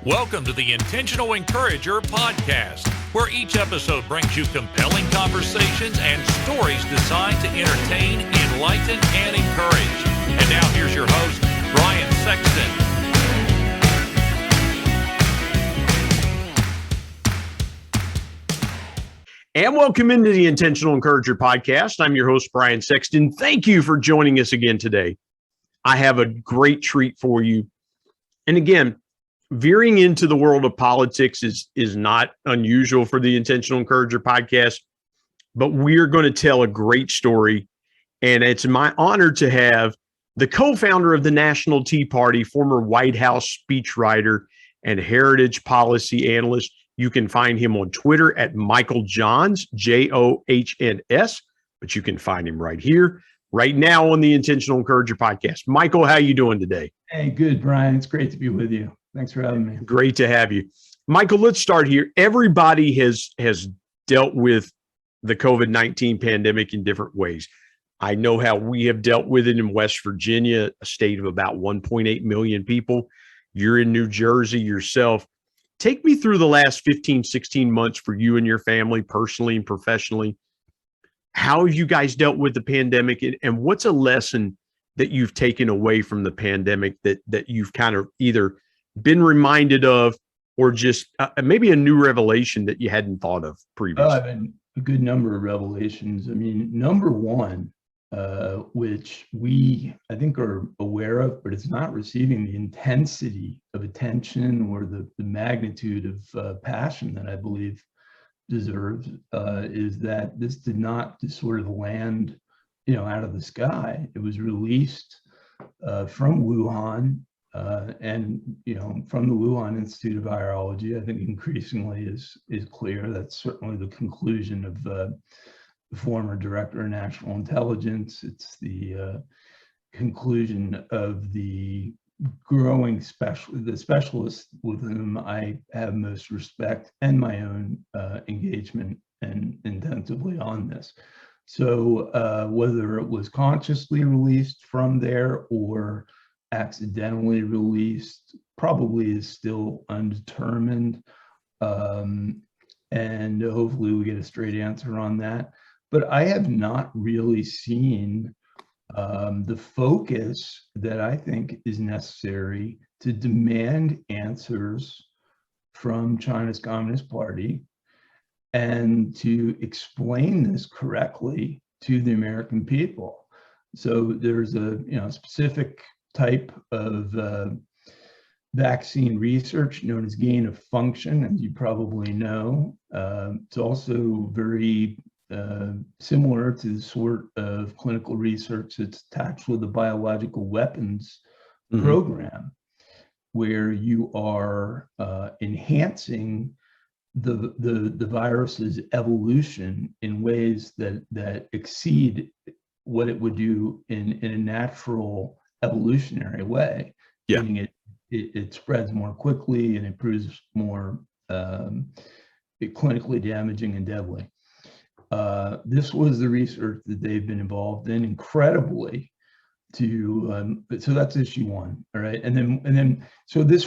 Welcome to the Intentional Encourager podcast, where each episode brings you compelling conversations and stories designed to entertain, enlighten, and encourage. And now here's your host, Brian Sexton. And welcome into the Intentional Encourager podcast. I'm your host, Brian Sexton. Thank you for joining us again today. I have a great treat for you. And again, veering into the world of politics is not unusual for the Intentional Encourager podcast, but we're going to tell a great story. And it's my honor to have the co-founder of the National Tea Party, former White House speechwriter and heritage policy analyst. You can find him on Twitter at Michael Johns, Johns, but you can find him right here, right now on the Intentional Encourager podcast. Michael, how you doing today? Hey, good, Brian. It's great to be with you. Thanks for having me. Great to have you. Michael, let's start here. Everybody has dealt with the COVID-19 pandemic in different ways. I know how we have dealt with it in West Virginia, a state of about 1.8 million people. You're in New Jersey yourself. Take me through the last 15, 16 months for you and your family, personally and professionally. How have you guys dealt with the pandemic, and what's a lesson that you've taken away from the pandemic that you've kind of either been reminded of or just maybe a new revelation that you hadn't thought of previously? I've been a good number of revelations. I mean, number one, which I think are aware of, but it's not receiving the intensity of attention or the magnitude of passion that I believe deserves, is that this did not just sort of land, out of the sky. It was released from Wuhan. And from the Wuhan Institute of Virology, I think increasingly is clear. That's certainly the conclusion of the former Director of National Intelligence. It's the conclusion of the growing specialists with whom I have most respect and my own engagement and intensively on this. So whether it was consciously released from there or accidentally released, probably is still undetermined, and hopefully we get a straight answer on that. But I have not really seen the focus that I think is necessary to demand answers from China's Communist Party and to explain this correctly to the American people. So there's a specific type of vaccine research known as gain of function, as you probably know. It's also very similar to the sort of clinical research that's attached with the biological weapons program, where you are enhancing the virus's evolution in ways that exceed what it would do in a natural evolutionary way. Yeah. Meaning it spreads more quickly and it proves more clinically damaging and deadly. This was the research that they've been involved in incredibly so that's issue one. All right. And then so this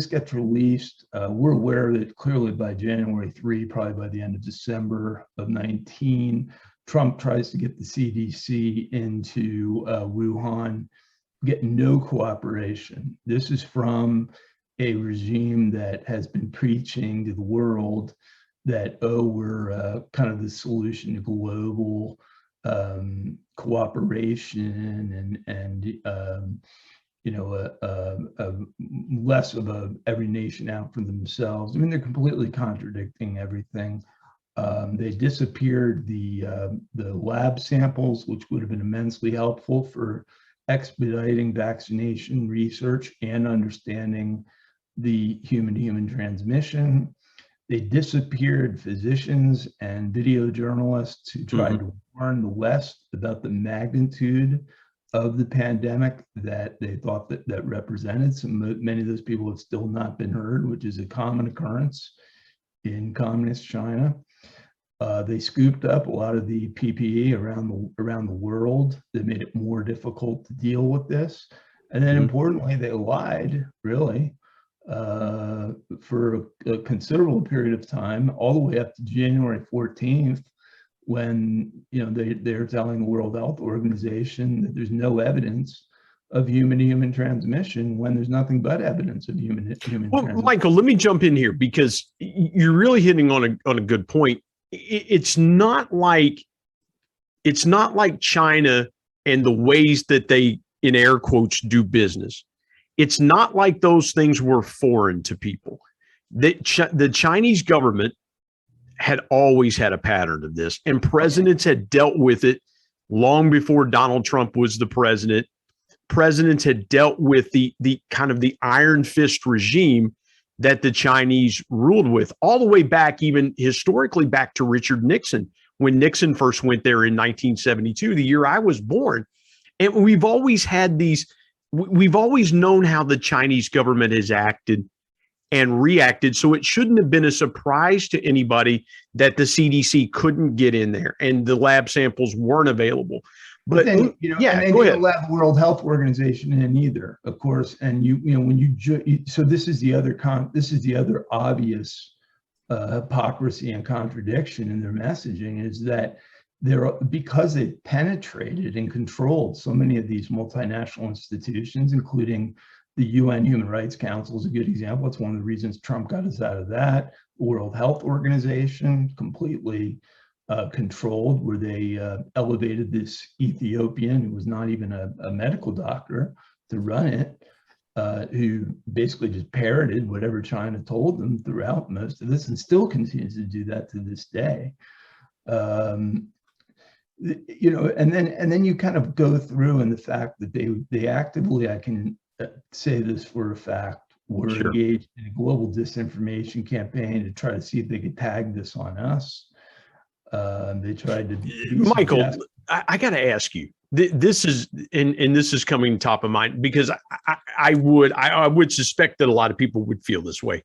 gets released. We're aware that clearly by January 3, probably by the end of December of 19, Trump tries to get the CDC into Wuhan, get no cooperation. This is from a regime that has been preaching to the world that, we're kind of the solution to global cooperation and less of every nation out for themselves. I mean, they're completely contradicting everything. They disappeared the lab samples, which would have been immensely helpful for expediting vaccination research and understanding the human-to-human transmission. They disappeared physicians and video journalists who tried to warn the West about the magnitude of the pandemic that they thought that represented. Many of those people have still not been heard, which is a common occurrence in communist China. They scooped up a lot of the PPE around the world that made it more difficult to deal with this. And then importantly, they lied, really, for a considerable period of time, all the way up to January 14th, when they're telling the World Health Organization that there's no evidence of human-to-human transmission, when there's nothing but evidence of human-to-human transmission. Michael, let me jump in here, because you're really hitting on a good point. It's not like China and the ways that they, in air quotes, do business. It's not like those things were foreign to people. The Chinese government had always had a pattern of this, and presidents had dealt with it long before Donald Trump was the president. Presidents had dealt with the kind of the iron fist regime that the Chinese ruled with, all the way back, even historically back to Richard Nixon, when Nixon first went there in 1972, the year I was born. And we've always known how the Chinese government has acted and reacted. So it shouldn't have been a surprise to anybody that the CDC couldn't get in there and the lab samples weren't available. But then, and go ahead. Let the World Health Organization in either, of course. And so this is the other obvious hypocrisy and contradiction in their messaging, is that because they penetrated and controlled so many of these multinational institutions, including the UN Human Rights Council is a good example. It's one of the reasons Trump got us out of that. The World Health Organization, completely controlled, where they elevated this Ethiopian who was not even a medical doctor to run it, who basically just parroted whatever China told them throughout most of this, and still continues to do that to this day. And then you kind of go through, and the fact that they actively, I can say this for a fact, were engaged in a global disinformation campaign to try to see if they could tag this on us. They tried to. Michael, I got to ask you. This is this is coming top of mind, because I would suspect that a lot of people would feel this way.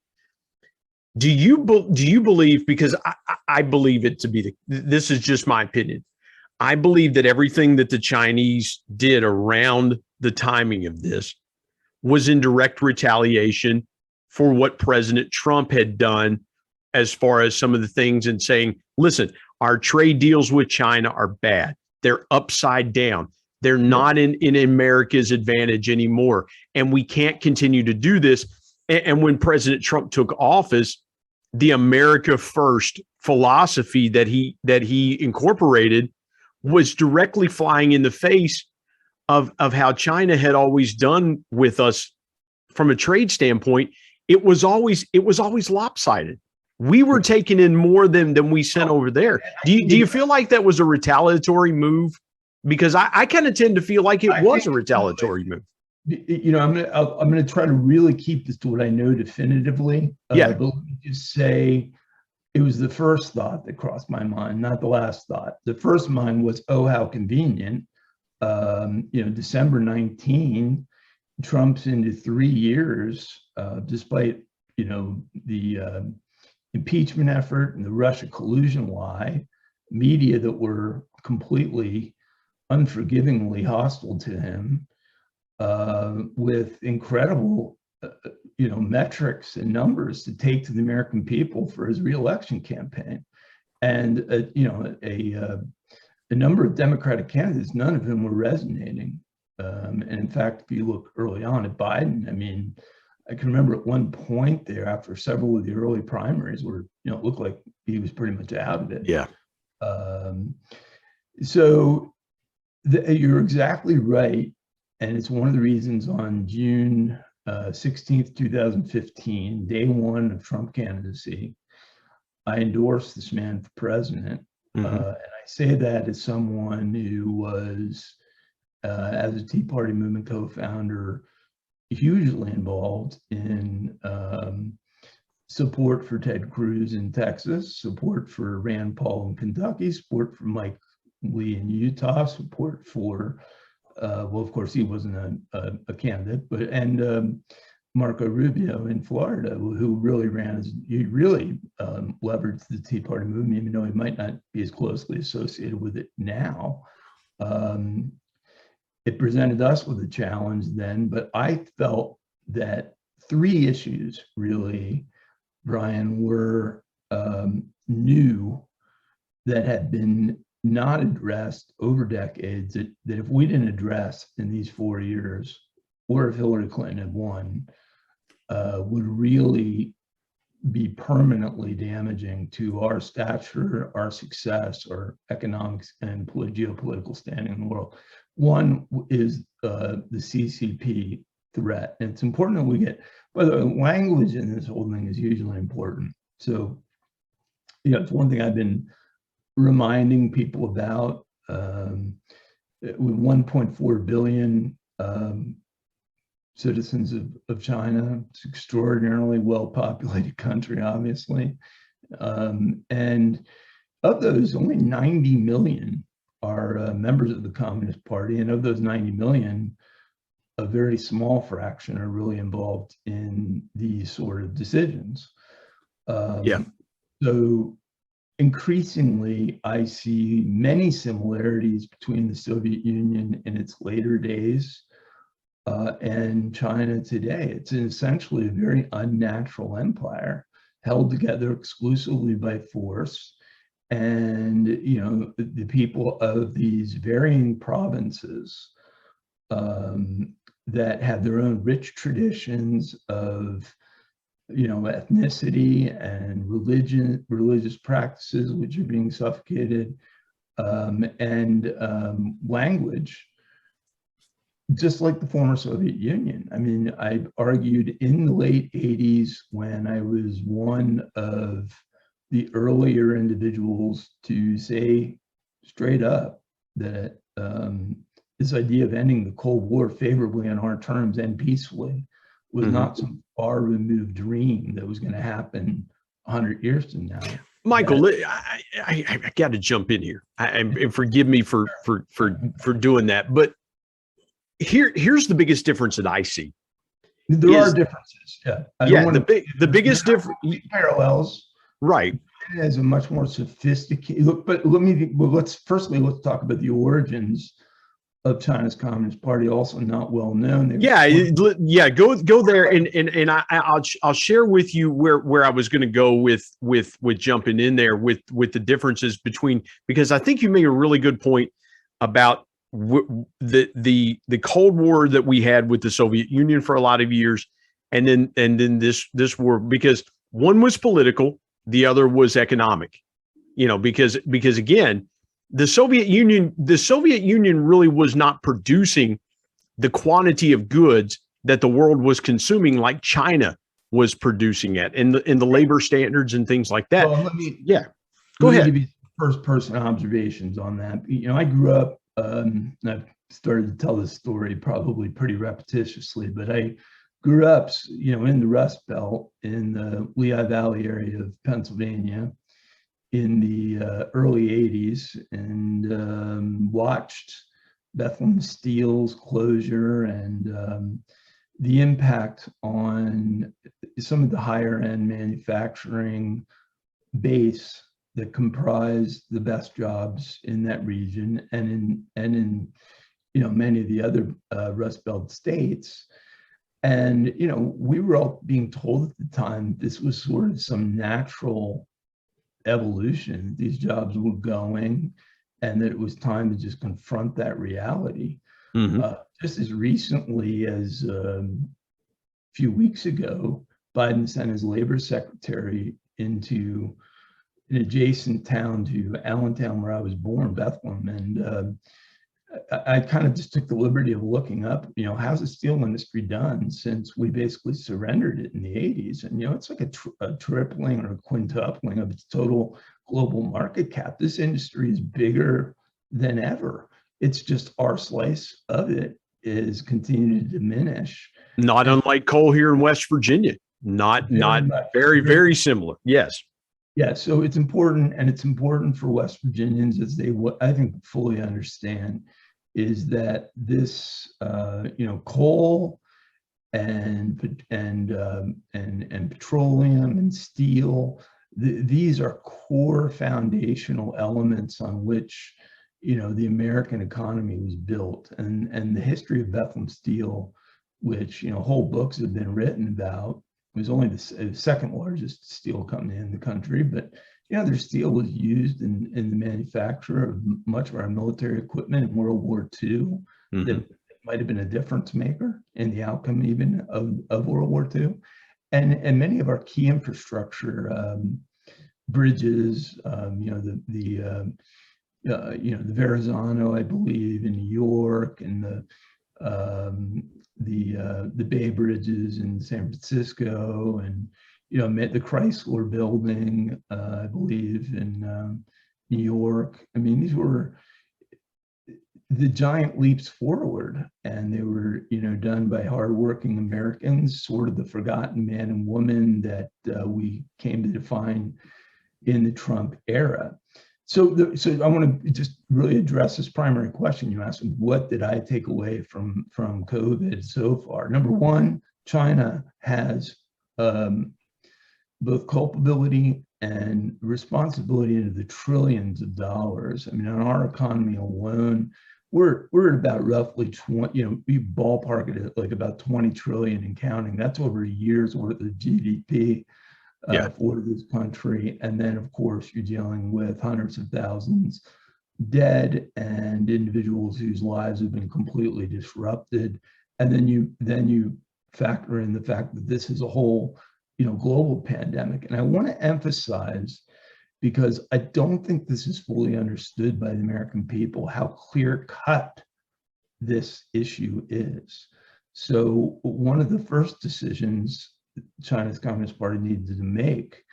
Do you believe? Because I believe it to be this is just my opinion. I believe that everything that the Chinese did around the timing of this was in direct retaliation for what President Trump had done, as far as some of the things, and saying, listen, our trade deals with China are bad. They're upside down. They're not in America's advantage anymore. And we can't continue to do this. And when President Trump took office, the America First philosophy that he incorporated was directly flying in the face of how China had always done with us from a trade standpoint. It was always lopsided. We were taking in more than we sent over there. Do you feel like that was a retaliatory move? Because I kind of tend to feel like it was a retaliatory move. I'm gonna try to really keep this to what I know definitively. But let me just say, it was the first thought that crossed my mind, not the last thought. The first mind was, oh, how convenient. December 19, Trump's into 3 years, despite the impeachment effort and the Russia collusion lie, media that were completely unforgivingly hostile to him, with incredible metrics and numbers to take to the American people for his reelection campaign. And a number of Democratic candidates, none of whom were resonating. And in fact, if you look early on at Biden, I mean, I can remember at one point there, after several of the early primaries, where it looked like he was pretty much out of it. Yeah. So you're exactly right, and it's one of the reasons on June 16th, 2015, day one of Trump candidacy, I endorsed this man for president. And I say that as someone who was, as a Tea Party movement co-founder, hugely involved in support for Ted Cruz in Texas, support for Rand Paul in Kentucky, support for Mike Lee in Utah, support for, well, of course, he wasn't a candidate, and Marco Rubio in Florida, who really leveraged the Tea Party movement, even though he might not be as closely associated with it now. It presented us with a challenge then, but I felt that three issues really, Brian, were new that had been not addressed over decades, that if we didn't address in these 4 years, or if Hillary Clinton had won, would really be permanently damaging to our stature, our success, our economics and geopolitical standing in the world. One is the CCP threat. And it's important that we get, by the way, language in this whole thing is hugely important. So, it's one thing I've been reminding people about. With 1.4 billion citizens of China, it's an extraordinarily well-populated country, obviously. And of those, only 90 million are members of the Communist Party. And of those 90 million, a very small fraction are really involved in these sort of decisions. So increasingly, I see many similarities between the Soviet Union in its later days and China today. It's essentially a very unnatural empire held together exclusively by force. And, the people of these varying provinces that have their own rich traditions of, ethnicity and religious practices, which are being suffocated, and language, just like the former Soviet Union. I mean, I argued in the late 80s, when I was one of the earlier individuals to say straight up that this idea of ending the Cold War favorably on our terms and peacefully was not some far removed dream that was going to happen 100 years from now. Michael, I got to jump in here, and forgive me for doing that, but here's the biggest difference that I see. There are differences. The biggest difference, parallels. Right. It has a much more sophisticated look, but let's talk about the origins of China's Communist Party, also not well known. Go there, and I'll share with you where I was going to go with jumping in there with the differences between, because I think you made a really good point about the Cold War that we had with the Soviet Union for a lot of years, and then this war, because one was political, the other was economic, because again, the Soviet Union really was not producing the quantity of goods that the world was consuming like China was producing it, and the labor standards and things like that. Well, go ahead. Give you first-person observations on that. I grew up, I've started to tell this story probably pretty repetitiously, but I grew up, in the Rust Belt in the Lehigh Valley area of Pennsylvania in the early 80s, and watched Bethlehem Steel's closure and the impact on some of the higher end manufacturing base that comprised the best jobs in that region and in many of the other Rust Belt states. And we were all being told at the time this was sort of some natural evolution, these jobs were going, and that it was time to just confront that reality. Just as recently as a few weeks ago, Biden sent his labor secretary into an adjacent town to Allentown, where I was born, Bethlehem, and I kind of just took the liberty of looking up, how's the steel industry done since we basically surrendered it in the 80s? And, it's like a tripling or a quintupling of its total global market cap. This industry is bigger than ever. It's just our slice of it is continuing to diminish. Not unlike coal here in West Virginia. Not very, very similar. Yes. Yeah, so it's important, and it's important for West Virginians, as they, I think, fully understand, is that this, coal and petroleum and steel, these are core foundational elements on which, the American economy was built, and the history of Bethlehem Steel which, whole books have been written about. It was only the second largest steel company in the country, but their steel was used in the manufacture of much of our military equipment in World War II. Mm-hmm. That might have been a difference maker in the outcome even of World War II. And many of our key infrastructure, bridges, the Verrazano, I believe, in New York, and the Bay Bridges in San Francisco, and the Chrysler Building, I believe, in New York. I mean, these were the giant leaps forward, and they were done by hardworking Americans, sort of the forgotten man and woman that we came to define in the Trump era. So I want to just really address this primary question you asked: what did I take away from COVID so far? Number one, China has both culpability and responsibility into the trillions of dollars. I mean, on our economy alone, we're at about roughly 20, we ballpark it at like about 20 trillion and counting. That's over a year's worth of GDP for this country. And then, of course, you're dealing with hundreds of thousands dead and individuals whose lives have been completely disrupted. And then you factor in the fact that this is a whole global pandemic. And I want to emphasize, because I don't think this is fully understood by the American people, how clear-cut this issue is. So one of the first decisions China's Communist Party needed to make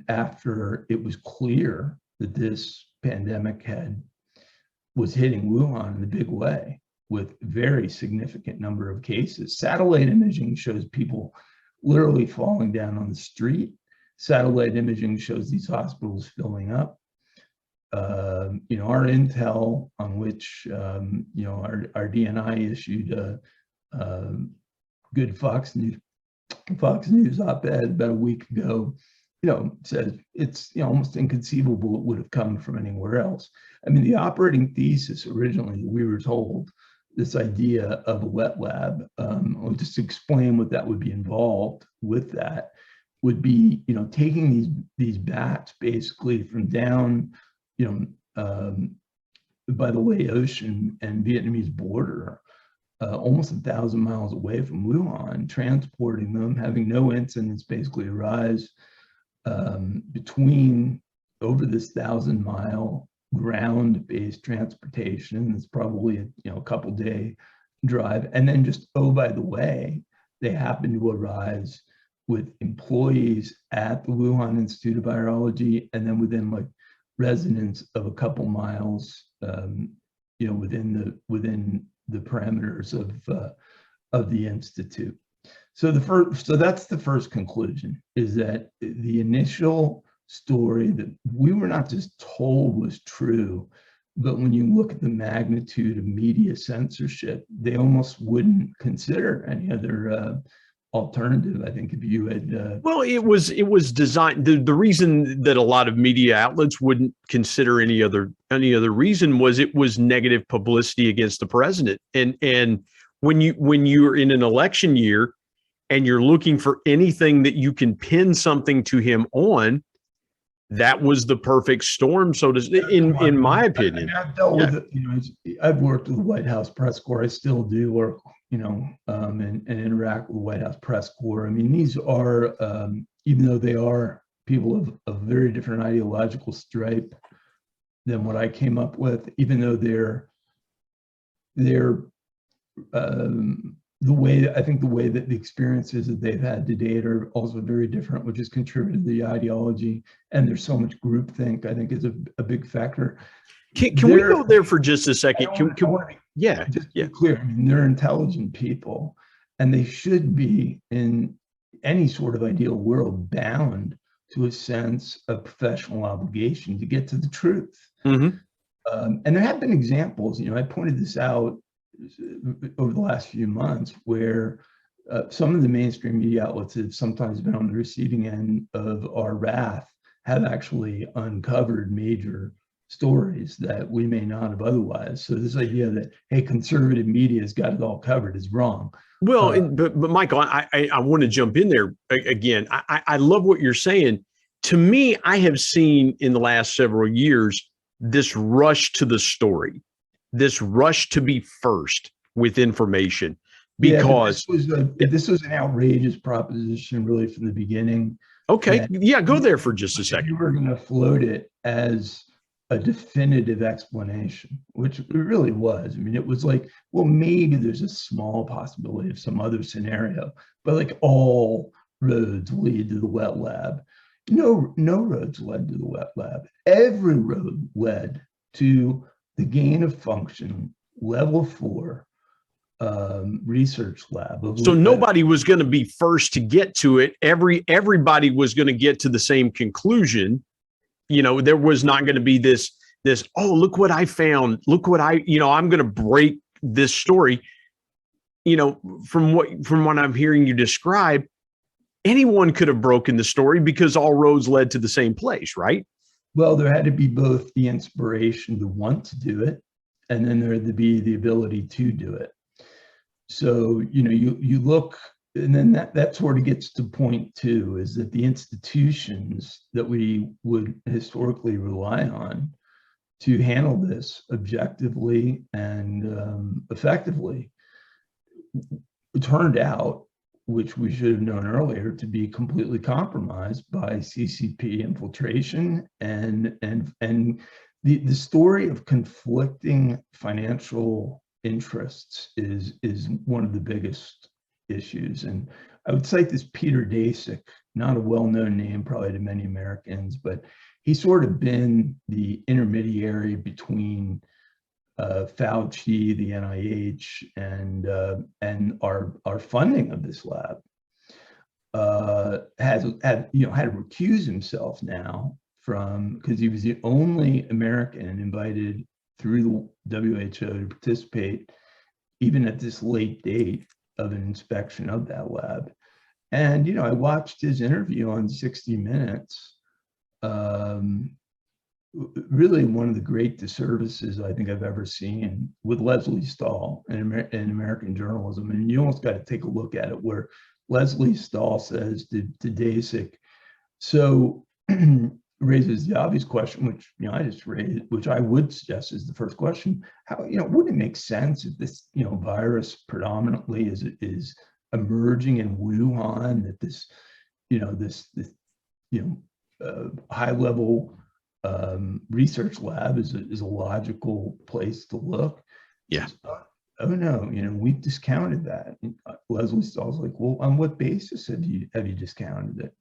after it was clear that this pandemic was hitting Wuhan in a big way with very significant number of cases. Satellite imaging shows people literally falling down on the street. Satellite imaging shows these hospitals filling up. Our intel, on which our DNI issued a good Fox News op-ed about a week ago, says it's almost inconceivable it would have come from anywhere else. I mean, the operating thesis originally, we were told, this idea of a wet lab, or just to explain what that would be involved with that, would be, taking these bats basically from down, by the Way Ocean and Vietnamese border, almost 1,000 miles away from Wuhan, transporting them, having no incidents basically arise between over this 1,000-mile ground-based transportation. It's probably a couple-day drive, and then just, oh, by the way, they happen to arise with employees at the Wuhan Institute of Virology, and then within like residents of a couple miles, within the parameters of the institute. So that's the first conclusion, is that the initial story that we were not just told was true, but when you look at the magnitude of media censorship, they almost wouldn't consider any other alternative. I think if you had well, it was designed. The reason that a lot of media outlets wouldn't consider any other reason was it was negative publicity against the president. And when you're in an election year and you're looking for anything that you can pin something to him on, that was the perfect storm. So in my opinion, I've dealt with it. I've worked with the White House press corps. I still do work, and interact with the White House press corps. I mean, these are, even though they are people of very different ideological stripe than what I came up with, even though they're the way that the experiences that they've had to date are also very different, which has contributed to the ideology. And there's so much groupthink, I think, is a big factor. Can we go there for just a second? Just be clear. I mean, they're intelligent people, and they should be, in any sort of ideal world, bound to a sense of professional obligation to get to the truth. Mm-hmm. And there have been examples, I pointed this out over the last few months, where some of the mainstream media outlets have sometimes been on the receiving end of our wrath, have actually uncovered major stories that we may not have otherwise. So this idea that, hey, conservative media has got it all covered is wrong. Well, but Michael, I want to jump in there again. I love what you're saying. To me, I have seen in the last several years this rush to the story, this rush to be first with information, because this was an outrageous proposition really from the beginning. Okay, yeah, go there for just a second. You were going to float it as a definitive explanation, which it really was. I mean, it was like, well, maybe there's a small possibility of some other scenario, but like all roads lead to the wet lab. No roads led to the wet lab. Every road led to the gain of function level 4 research lab. So nobody was going to be first to get to it. Everybody was going to get to the same conclusion. There was not going to be this, oh, look what I found. Look what I'm going to break this story. From what I'm hearing you describe, anyone could have broken the story because all roads led to the same place, right? Well, there had to be both the inspiration to want to do it, and then there had to be the ability to do it. So, you look, and then that sort of gets to point 2, is that the institutions that we would historically rely on to handle this objectively and effectively turned out, which we should have known earlier, to be completely compromised by CCP infiltration and the story of conflicting financial interests is one of the biggest issues. And I would cite this Peter Daszak, not a well-known name probably to many Americans, but he's sort of been the intermediary between Fauci, the NIH, and our funding of this lab. Had to recuse himself now because he was the only American invited through the WHO to participate, even at this late date, of an inspection of that lab. And I watched his interview on 60 Minutes. Really one of the great disservices I think I've ever seen with Leslie Stahl in American journalism. And you almost got to take a look at it, where Leslie Stahl says to Daszak, so raises the obvious question, which I just raised, which I would suggest is the first question: how wouldn't it make sense if this virus predominantly is emerging in Wuhan, that this high level research lab is a logical place to look? Yeah. Oh no, we've discounted that. And Leslie Stahl's like, well, on what basis have you discounted it?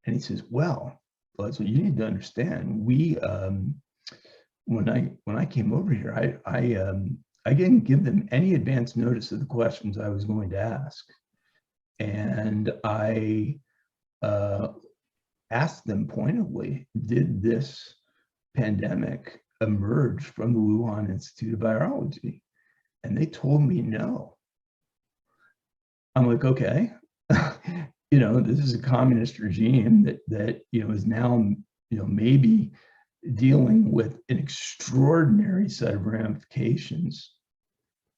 And he says, well, Leslie, you need to understand, we when I came over here, I didn't give them any advance notice of the questions I was going to ask, and I asked them pointedly, did this pandemic emerge from the Wuhan Institute of Virology? And they told me no. I'm like, okay. This is a communist regime that is now maybe dealing with an extraordinary set of ramifications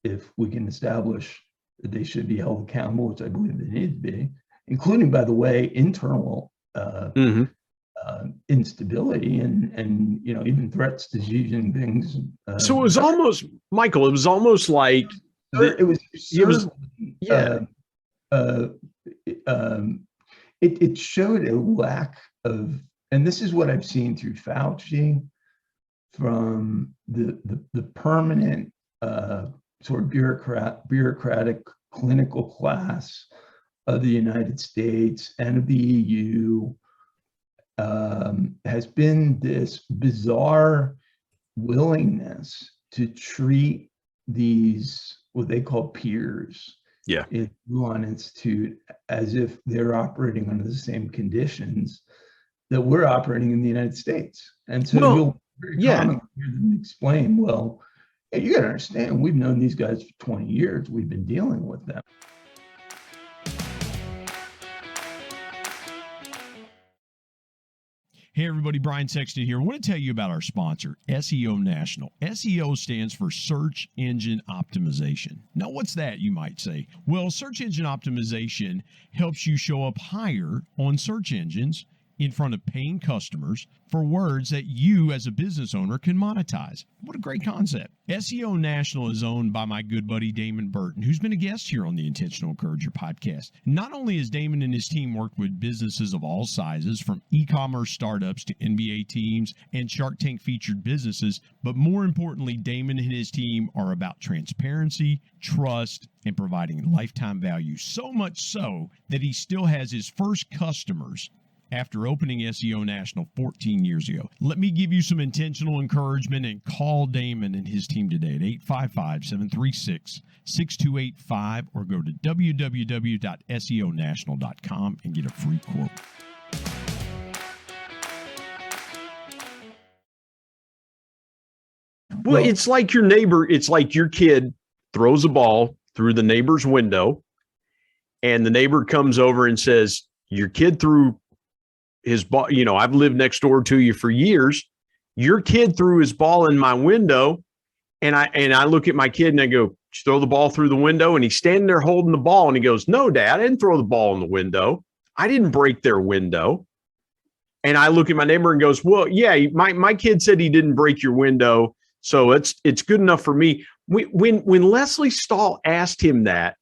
if we can establish that they should be held accountable, which I believe they need to be, including, by the way, internal instability and even threats to Xi Jinping's. So it was almost, Michael, it was almost like it showed a lack of, and this is what I've seen through Fauci, from the permanent sort of bureaucratic clinical class of the United States and of the EU, has been this bizarre willingness to treat these, what they call peers, in Wuhan Institute, as if they're operating under the same conditions that we're operating in the United States. And so you'll very commonly hear them explain, well, hey, you got to understand, we've known these guys for 20 years. We've been dealing with them. Hey everybody, Brian Sexton here. I want to tell you about our sponsor, SEO National. SEO stands for Search Engine Optimization. Now, what's that, you might say? Well, search engine optimization helps you show up higher on search engines in front of paying customers for words that you as a business owner can monetize. What a great concept. SEO National is owned by my good buddy Damon Burton, who's been a guest here on the Intentional Encourager podcast. Not only has Damon and his team worked with businesses of all sizes, from e-commerce startups to NBA teams and Shark Tank featured businesses, but more importantly, Damon and his team are about transparency, trust, and providing lifetime value. So much so that he still has his first customers after opening SEO National 14 years ago. Let me give you some intentional encouragement and call Damon and his team today at 855-736-6285 or go to www.seonational.com and get a free quote. Well, it's like your neighbor, it's like your kid throws a ball through the neighbor's window and the neighbor comes over and says, your kid threw his ball, I've lived next door to you for years. Your kid threw his ball in my window. And I look at my kid and I go, did you throw the ball through the window? And he's standing there holding the ball. And he goes, no, Dad, I didn't throw the ball in the window. I didn't break their window. And I look at my neighbor and goes, well, yeah, my kid said he didn't break your window. So it's good enough for me. When Leslie Stahl asked him that,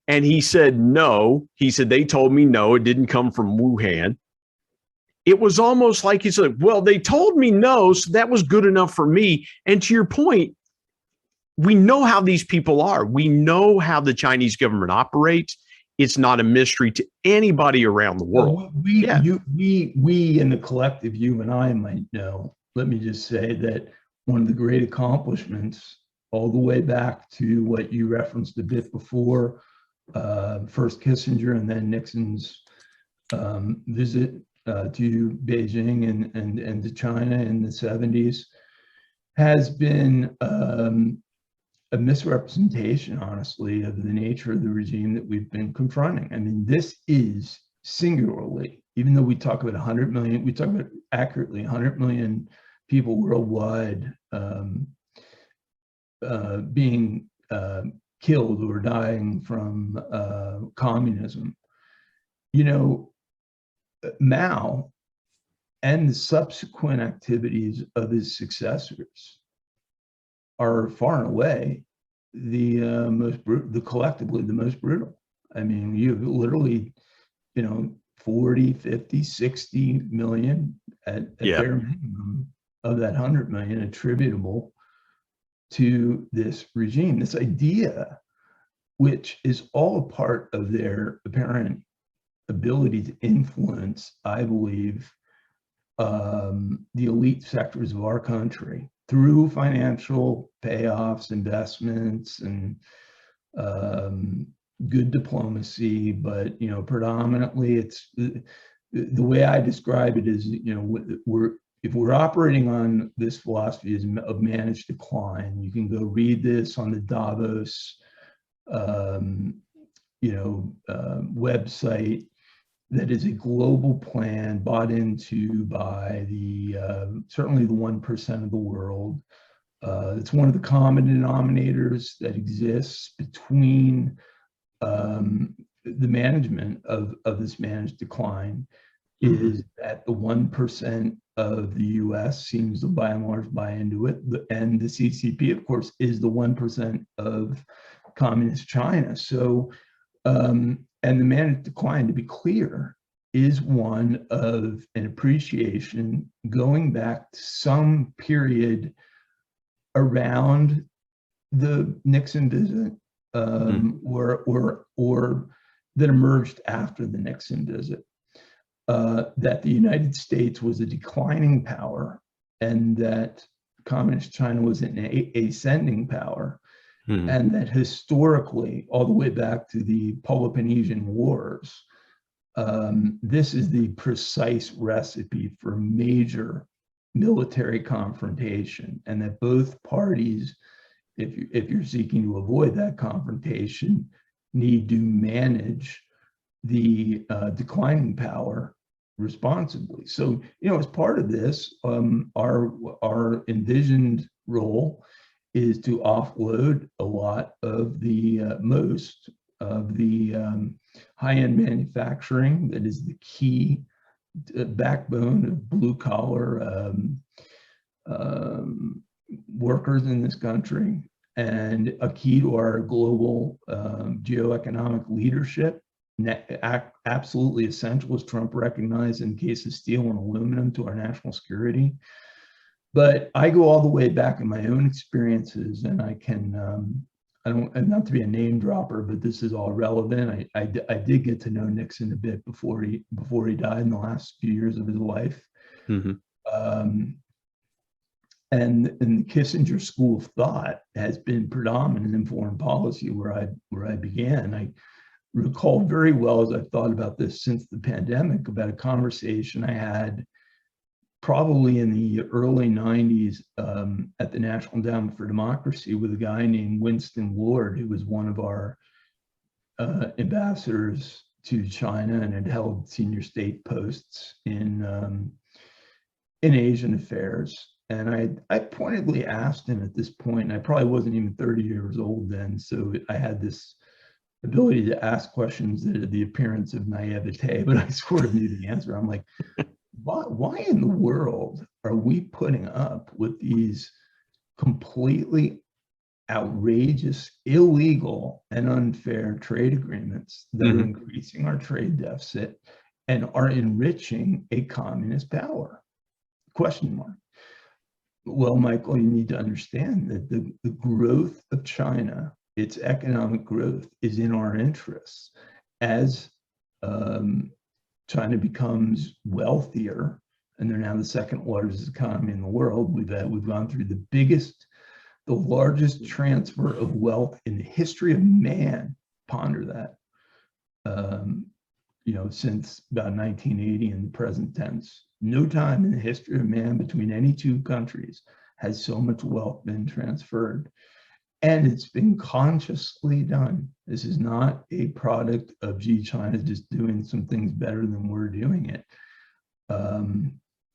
and he said, no, he said, they told me no, it didn't come from Wuhan. It was almost like he said, well, they told me no, so that was good enough for me. And to your point, we know how these people are. We know how the Chinese government operates. It's not a mystery to anybody around the world. We in the collective, you and I might know. Let me just say that one of the great accomplishments, all the way back to what you referenced a bit before, first Kissinger and then Nixon's visit to Beijing and to China in the 70s, has been a misrepresentation, honestly, of the nature of the regime that we've been confronting. I mean, this is singularly, even though we talk about 100 million, we talk about accurately 100 million people worldwide being killed or dying from communism. Mao and the subsequent activities of his successors are far and away collectively the most brutal. I mean, you literally, 40, 50, 60 million at bare minimum of that 100 million attributable to this regime, this idea, which is all a part of their apparent ability to influence, I believe, the elite sectors of our country through financial payoffs, investments, and good diplomacy. But predominantly, it's the way I describe it is, if we're operating on this philosophy of managed decline, you can go read this on the Davos, website. That is a global plan bought into by certainly the 1% of the world. It's one of the common denominators that exists between the management of this managed decline, is that the 1% of the US seems to by and large buy into it. And the CCP, of course, is the 1% of communist China. So, and the managed decline, to be clear, is one of an appreciation going back to some period around the Nixon visit, or that emerged after the Nixon visit, that the United States was a declining power and that communist China was an ascending power. And that historically, all the way back to the Peloponnesian Wars, this is the precise recipe for major military confrontation, and that both parties, if you're seeking to avoid that confrontation, need to manage the declining power responsibly. So, as part of this, our envisioned role is to offload a lot of the most of the high-end manufacturing that is the key backbone of blue-collar workers in this country, and a key to our global geoeconomic leadership. Absolutely essential, as Trump recognized, in case of steel and aluminum, to our national security. But I go all the way back in my own experiences, and I can, I don't, not to be a name dropper, but this is all relevant. I did get to know Nixon a bit before he died in the last few years of his life. Mm-hmm. And the Kissinger school of thought has been predominant in foreign policy where I began. I recall very well, as I've thought about this since the pandemic, about a conversation I had probably in the early 90s at the National Endowment for Democracy with a guy named Winston Ward, who was one of our ambassadors to China and had held senior state posts in Asian affairs. And I pointedly asked him at this point, and I probably wasn't even 30 years old then, so I had this ability to ask questions that had the appearance of naivete, but I sort of knew the answer. I'm like, why in the world are we putting up with these completely outrageous, illegal, and unfair trade agreements that are increasing our trade deficit and are enriching a communist power? Question mark. Well, Michael, you need to understand that the growth of China, its economic growth, is in our interests. As China becomes wealthier, and they're now the second largest economy in the world, we've gone through the largest transfer of wealth in the history of man. Ponder that. Since about 1980 in the present tense. No time in the history of man between any two countries has so much wealth been transferred. And it's been consciously done. This is not a product of, gee, China just doing some things better than we're doing it.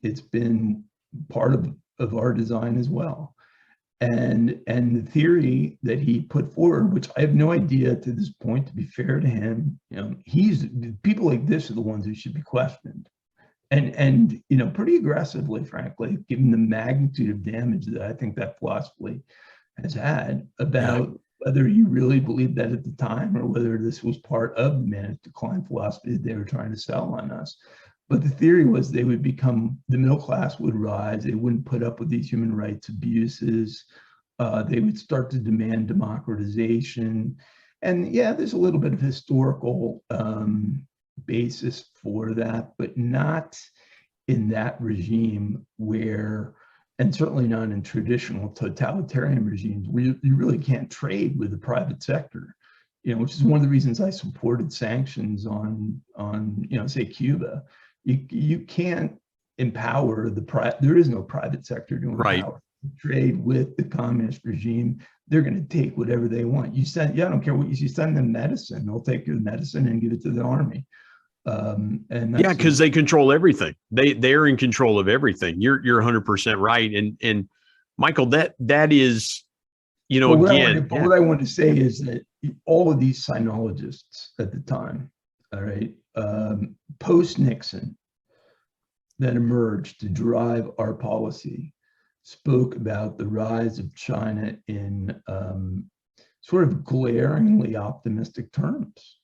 It's been part of our design as well. And the theory that he put forward, which I have no idea to this point, to be fair to him, people like this are the ones who should be questioned. And pretty aggressively, frankly, given the magnitude of damage that I think that philosophy has had, about whether you really believed that at the time or whether this was part of the managed decline philosophy that they were trying to sell on us. But the theory was the middle class would rise, they wouldn't put up with these human rights abuses, they would start to demand democratization. And yeah, there's a little bit of historical basis for that, but not in that regime where, and certainly not in traditional totalitarian regimes where you really can't trade with the private sector, which is one of the reasons I supported sanctions on say Cuba. You can't empower there is no private sector to empower. Trade with the communist regime, they're going to take whatever they want. I don't care what you send them medicine, they'll take your medicine and give it to the army. And because they control everything. They're in control of everything. You're 100% right. And Michael, that is, what I want to say is that all of these sinologists at the time, all right, post Nixon, that emerged to drive our policy, spoke about the rise of China in sort of glaringly optimistic terms.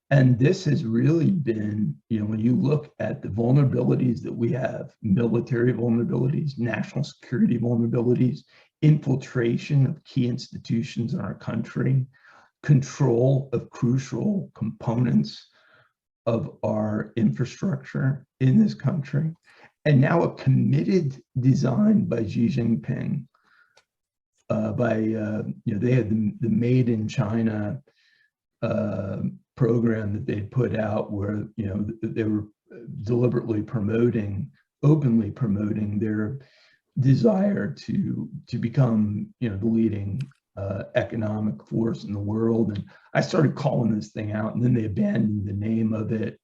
And this has really been, when you look at the vulnerabilities that we have, military vulnerabilities, national security vulnerabilities, infiltration of key institutions in our country, control of crucial components of our infrastructure in this country, and now a committed design by Xi Jinping, they had the Made in China program that they'd put out where, they were deliberately openly promoting their desire to become, the leading economic force in the world. And I started calling this thing out, and then they abandoned the name of it,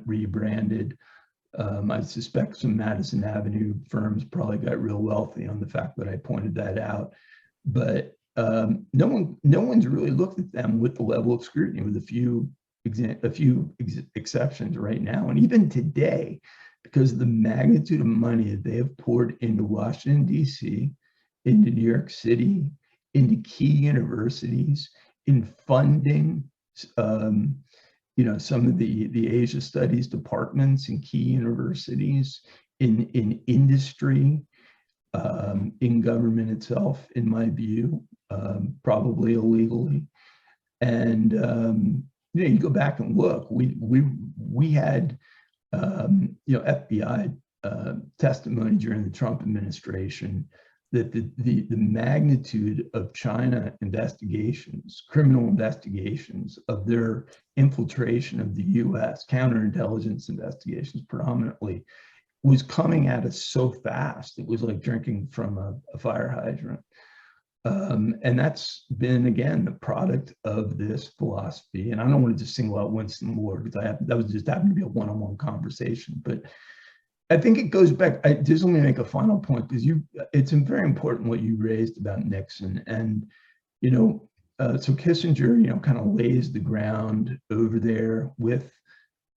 rebranded. I suspect some Madison Avenue firms probably got real wealthy on the fact that I pointed that out, but no one's really looked at them with the level of scrutiny, with a few exceptions right now, and even today, because of the magnitude of money that they have poured into Washington, D.C., into New York City, into key universities, in funding, some of the Asia Studies departments in key universities, in industry, in government itself, in my view, probably illegally. And you go back and look. We had FBI testimony during the Trump administration that the magnitude of China investigations, criminal investigations of their infiltration of the U.S., counterintelligence investigations predominantly, was coming at us so fast. It was like drinking from a fire hydrant. And that's been, again, the product of this philosophy. And I don't want to just single out Winston Ward, because that was just happened to be a one-on-one conversation. But I think it goes back. I just let me make a final point, because it's very important what you raised about Nixon. And, so Kissinger, kind of lays the ground over there with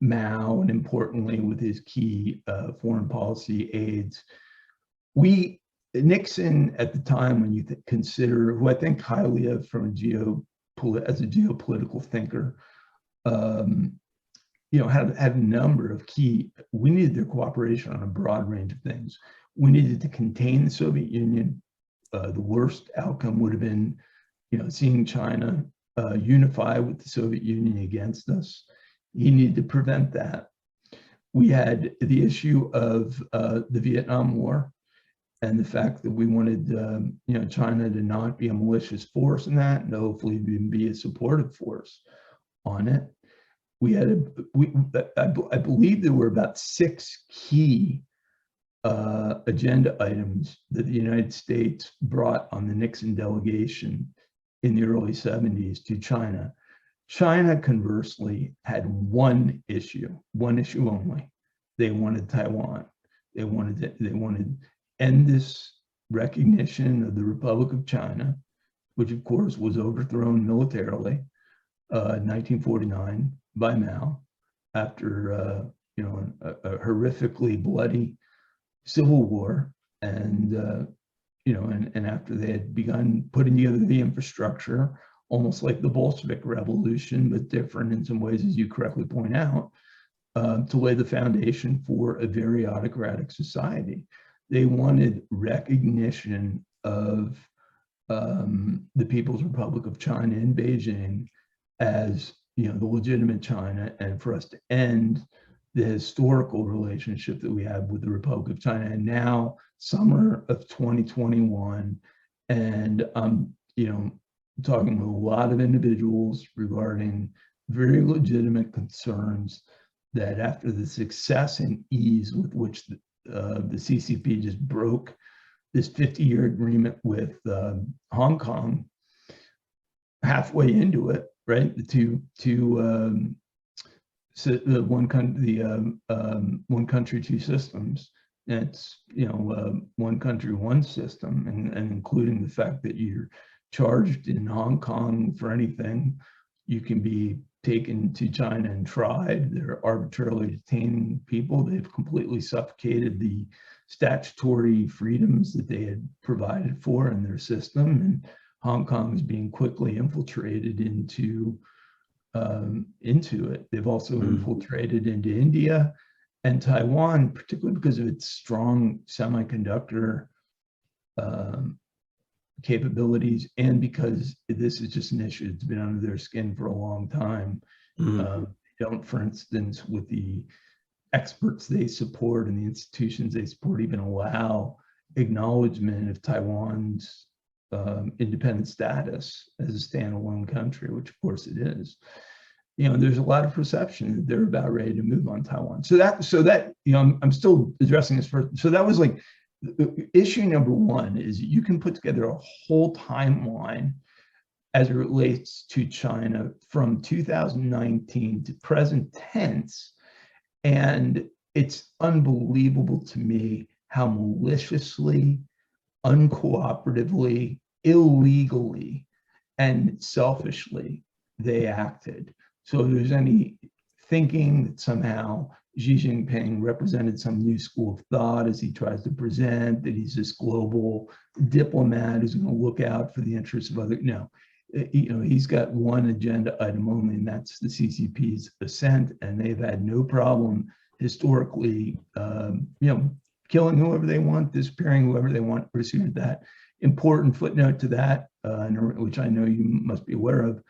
Mao, and importantly with his key foreign policy aides. Nixon at the time, when you consider, who I think highly of from as a geopolitical thinker, had a number of key. We needed their cooperation on a broad range of things. We needed to contain the Soviet Union. The worst outcome would have been, seeing China unify with the Soviet Union against us. He needed to prevent that. We had the issue of the Vietnam War, and the fact that we wanted, China to not be a malicious force in that, and hopefully even be a supportive force on it. We had I believe there were about 6 key agenda items that the United States brought on the Nixon delegation in the early 70s to China. China, conversely, had one issue only. They wanted Taiwan. They wanted end this recognition of the Republic of China, which of course was overthrown militarily in 1949 by Mao after a horrifically bloody civil war, and after they had begun putting together the infrastructure, almost like the Bolshevik Revolution, but different in some ways, as you correctly point out, to lay the foundation for a very autocratic society. They wanted recognition of the People's Republic of China in Beijing as, the legitimate China, and for us to end the historical relationship that we have with the Republic of China. And now, summer of 2021, and talking with a lot of individuals regarding very legitimate concerns that after the success and ease with which the CCP just broke this 50-year agreement with Hong Kong, halfway into it, right? The one country, two systems. It's one country, one system, and including the fact that you're charged in Hong Kong for anything, you can be taken to China and tried. They're arbitrarily detaining people. They've completely suffocated the statutory freedoms that they had provided for in their system, and Hong Kong is being quickly infiltrated into it. They've also infiltrated into India and Taiwan, particularly because of its strong semiconductor capabilities, and because this is just an issue that's been under their skin for a long time. Don't, for instance, with the experts they support and the institutions they support, even allow acknowledgement of Taiwan's independent status as a standalone country, which of course it is. There's a lot of perception that they're about ready to move on Taiwan. So that I'm still addressing this first. So that was like issue number one, is you can put together a whole timeline as it relates to China from 2019 to present tense, and it's unbelievable to me how maliciously, uncooperatively, illegally, and selfishly they acted. So if there's any thinking that somehow Xi Jinping represented some new school of thought as he tries to present, that he's this global diplomat who's going to look out for the interests of other, no. He's got one agenda item only, and that's the CCP's ascent, and they've had no problem historically, killing whoever they want, disappearing whoever they want, pursuing that. Important footnote to that, which I know you must be aware of,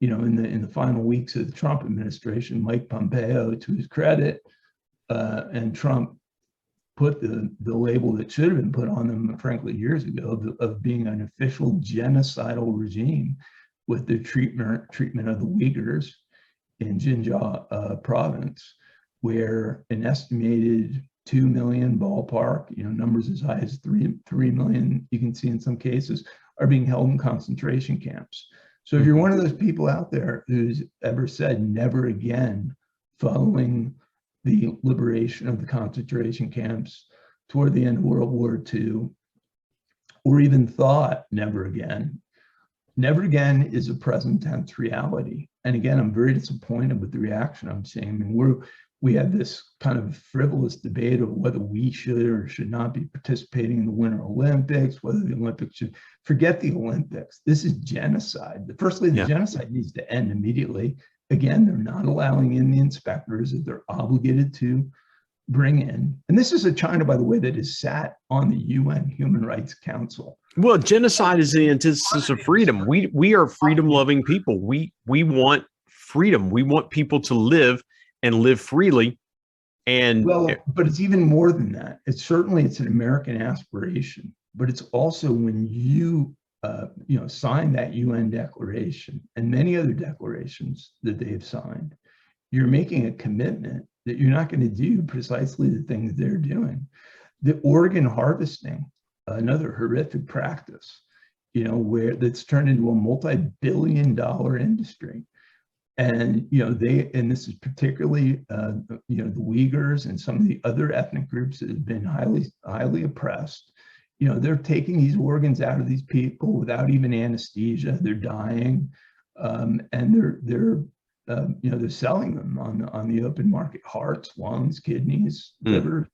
in the final weeks of the Trump administration, Mike Pompeo, to his credit, and Trump put the label that should have been put on them, frankly, years ago, of being an official genocidal regime with the treatment of the Uyghurs in Xinjiang province, where an estimated 2 million ballpark, numbers as high as 3 million, you can see in some cases, are being held in concentration camps. So if you're one of those people out there who's ever said never again following the liberation of the concentration camps toward the end of World War II, or even thought never again is a present tense reality. And again, I'm very disappointed with the reaction I'm seeing. I mean, we have this kind of frivolous debate of whether we should or should not be participating in the Winter Olympics, whether the Olympics should forget the Olympics. This is genocide. Firstly, the genocide needs to end immediately. Again, they're not allowing in the inspectors that they're obligated to bring in. And this is a China, by the way, that is sat on the UN Human Rights Council. Well, genocide is the antithesis of freedom. We are freedom-loving people. We want freedom. We want people to live and live freely. And but it's even more than that. It's an American aspiration, but it's also when you sign that UN declaration and many other declarations that they've signed, you're making a commitment that you're not going to do precisely the things they're doing. The organ harvesting, another horrific practice, where that's turned into a multi-billion-dollar industry. And and this is particularly the Uyghurs and some of the other ethnic groups that have been highly oppressed. They're taking these organs out of these people without even anesthesia. They're dying, and they're selling them on the open market. Hearts, lungs, kidneys, liver.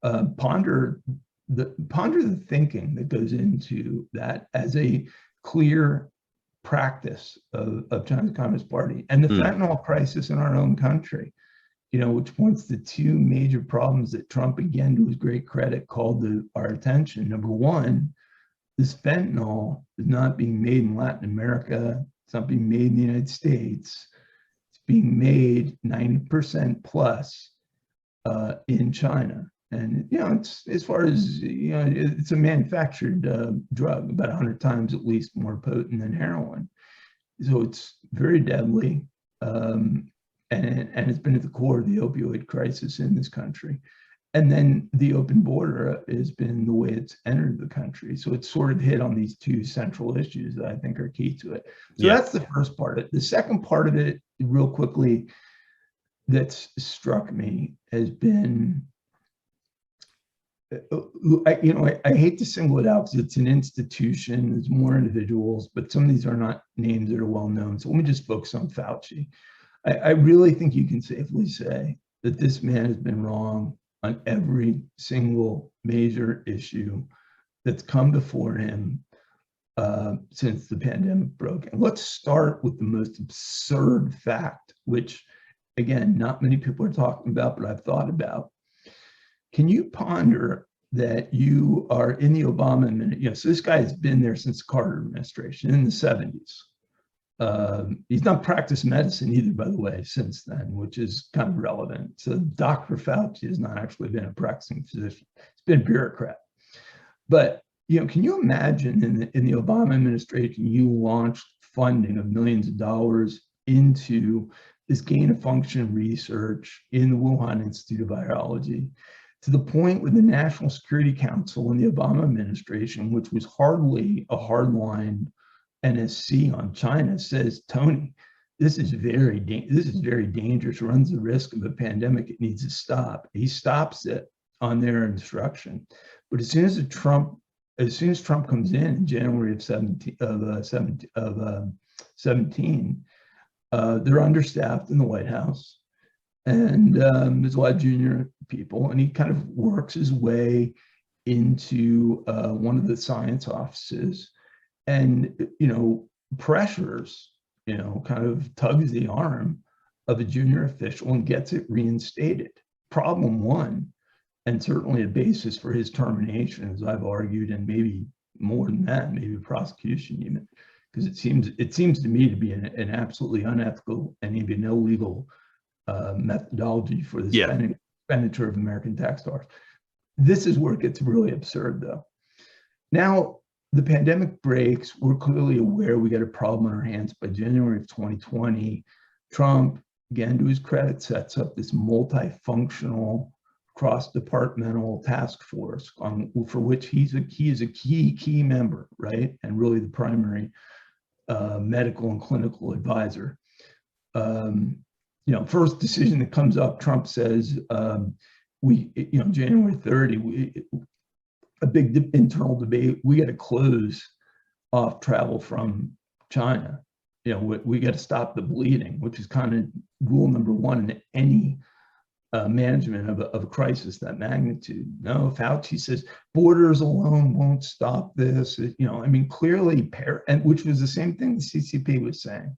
Ponder the thinking that goes into that as a clear practice of China's Communist Party, and the fentanyl crisis in our own country, which points to two major problems that Trump, again, to his great credit, called to our attention. Number one, this fentanyl is not being made in Latin America. It's not being made in the United States. It's being made 90% plus in China. And, it's as far as, it's a manufactured drug, about 100 times at least more potent than heroin. So it's very deadly. And it's been at the core of the opioid crisis in this country. And then the open border has been the way it's entered the country. So it's sort of hit on these two central issues that I think are key to it. So that's the first part of it. The second part of it, real quickly, that's struck me has been, I hate to single it out because it's an institution, there's more individuals, but some of these are not names that are well known. So let me just focus on Fauci. I really think you can safely say that this man has been wrong on every single major issue that's come before him since the pandemic broke. And let's start with the most absurd fact, which, again, not many people are talking about, but I've thought about. Can you ponder that you are in the Obama administration? So this guy has been there since the Carter administration in the 70s. He's not practiced medicine either, by the way, since then, which is kind of relevant. So Dr. Fauci has not actually been a practicing physician. He's been a bureaucrat. But, can you imagine in the Obama administration, you launched funding of millions of dollars into this gain of function research in the Wuhan Institute of Virology, to the point where the National Security Council in the Obama administration, which was hardly a hardline NSC on China, says, Tony, this is very dangerous, runs the risk of a pandemic. It needs to stop. He stops it on their instruction. But as soon as Trump comes in January of 17, they're understaffed in the White House, and there's a lot of junior people, and he kind of works his way into one of the science offices, and pressures, kind of tugs the arm of a junior official and gets it reinstated. Problem one, and certainly a basis for his termination, as I've argued, and maybe more than that, maybe prosecution even, because it seems to me to be an absolutely unethical and even illegal methodology for the expenditure of American tax dollars. This is where it gets really absurd, though. Now, the pandemic breaks. We're clearly aware we got a problem on our hands. By January of 2020, Trump, again, to his credit, sets up this multifunctional, cross-departmental task force for which he is a key member, right? And really the primary medical and clinical advisor. First decision that comes up, Trump says, January 30, a big internal debate. We got to close off travel from China. We got to stop the bleeding, which is kind of rule number one in any management of a crisis that magnitude. No, Fauci says borders alone won't stop this. Clearly, and which was the same thing the CCP was saying.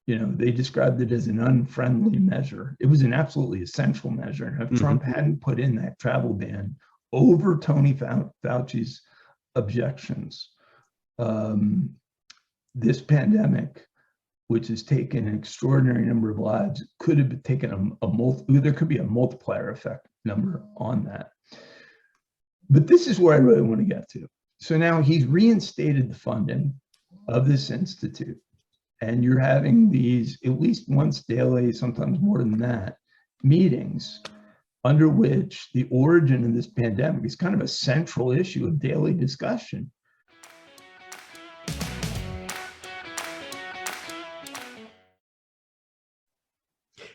They described it as an unfriendly measure. It was an absolutely essential measure. And if Trump hadn't put in that travel ban over Tony Fauci's objections, this pandemic, which has taken an extraordinary number of lives, could have taken there could be a multiplier effect number on that. But this is where I really want to get to. So now he's reinstated the funding of this institute, and you're having these at least once daily, sometimes more than that, meetings under which the origin of this pandemic is kind of a central issue of daily discussion.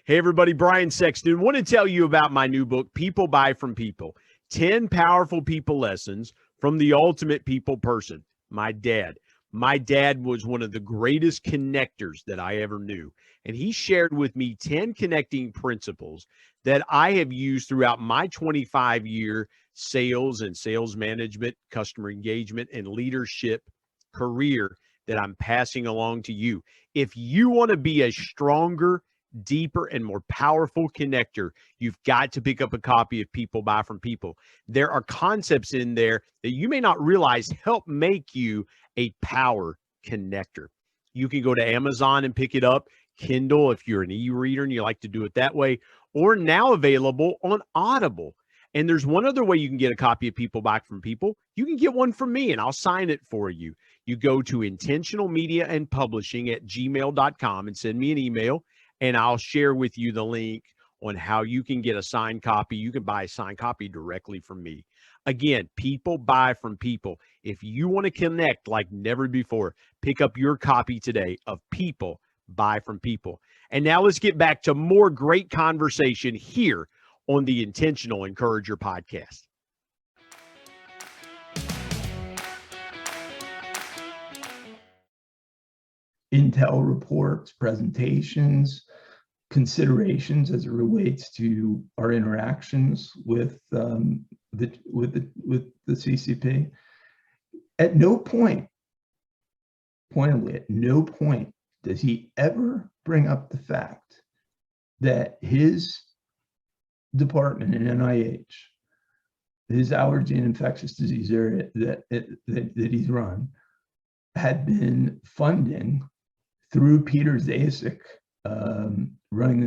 Hey everybody, Brian Sexton. Want to tell you about my new book, People Buy From People, 10 Powerful People Lessons from the Ultimate People Person. My dad. My dad was one of the greatest connectors that I ever knew. And he shared with me 10 connecting principles that I have used throughout my 25-year sales and sales management, customer engagement, and leadership career that I'm passing along to you. If you want to be a stronger, deeper, and more powerful connector, you've got to pick up a copy of People Buy From People. There are concepts in there that you may not realize help make you a power connector. You can go to Amazon and pick it up, Kindle if you're an e-reader and you like to do it that way, or now available on Audible. And there's one other way you can get a copy of People Buy From People. You can get one from me and I'll sign it for you. You go to intentionalmediaandpublishing@gmail.com and send me an email, and I'll share with you the link on how you can get a signed copy. You can buy a signed copy directly from me. Again, People Buy From People. If you want to connect like never before, pick up your copy today of People Buy From People. And now let's get back to more great conversation here on the Intentional Encourager podcast. Intel reports, presentations, considerations as it relates to our interactions with the CCP. At no point, pointedly, at no point does he ever bring up the fact that his department in NIH, his allergy and infectious disease area that he's run, had been funding through Peter Zasik, running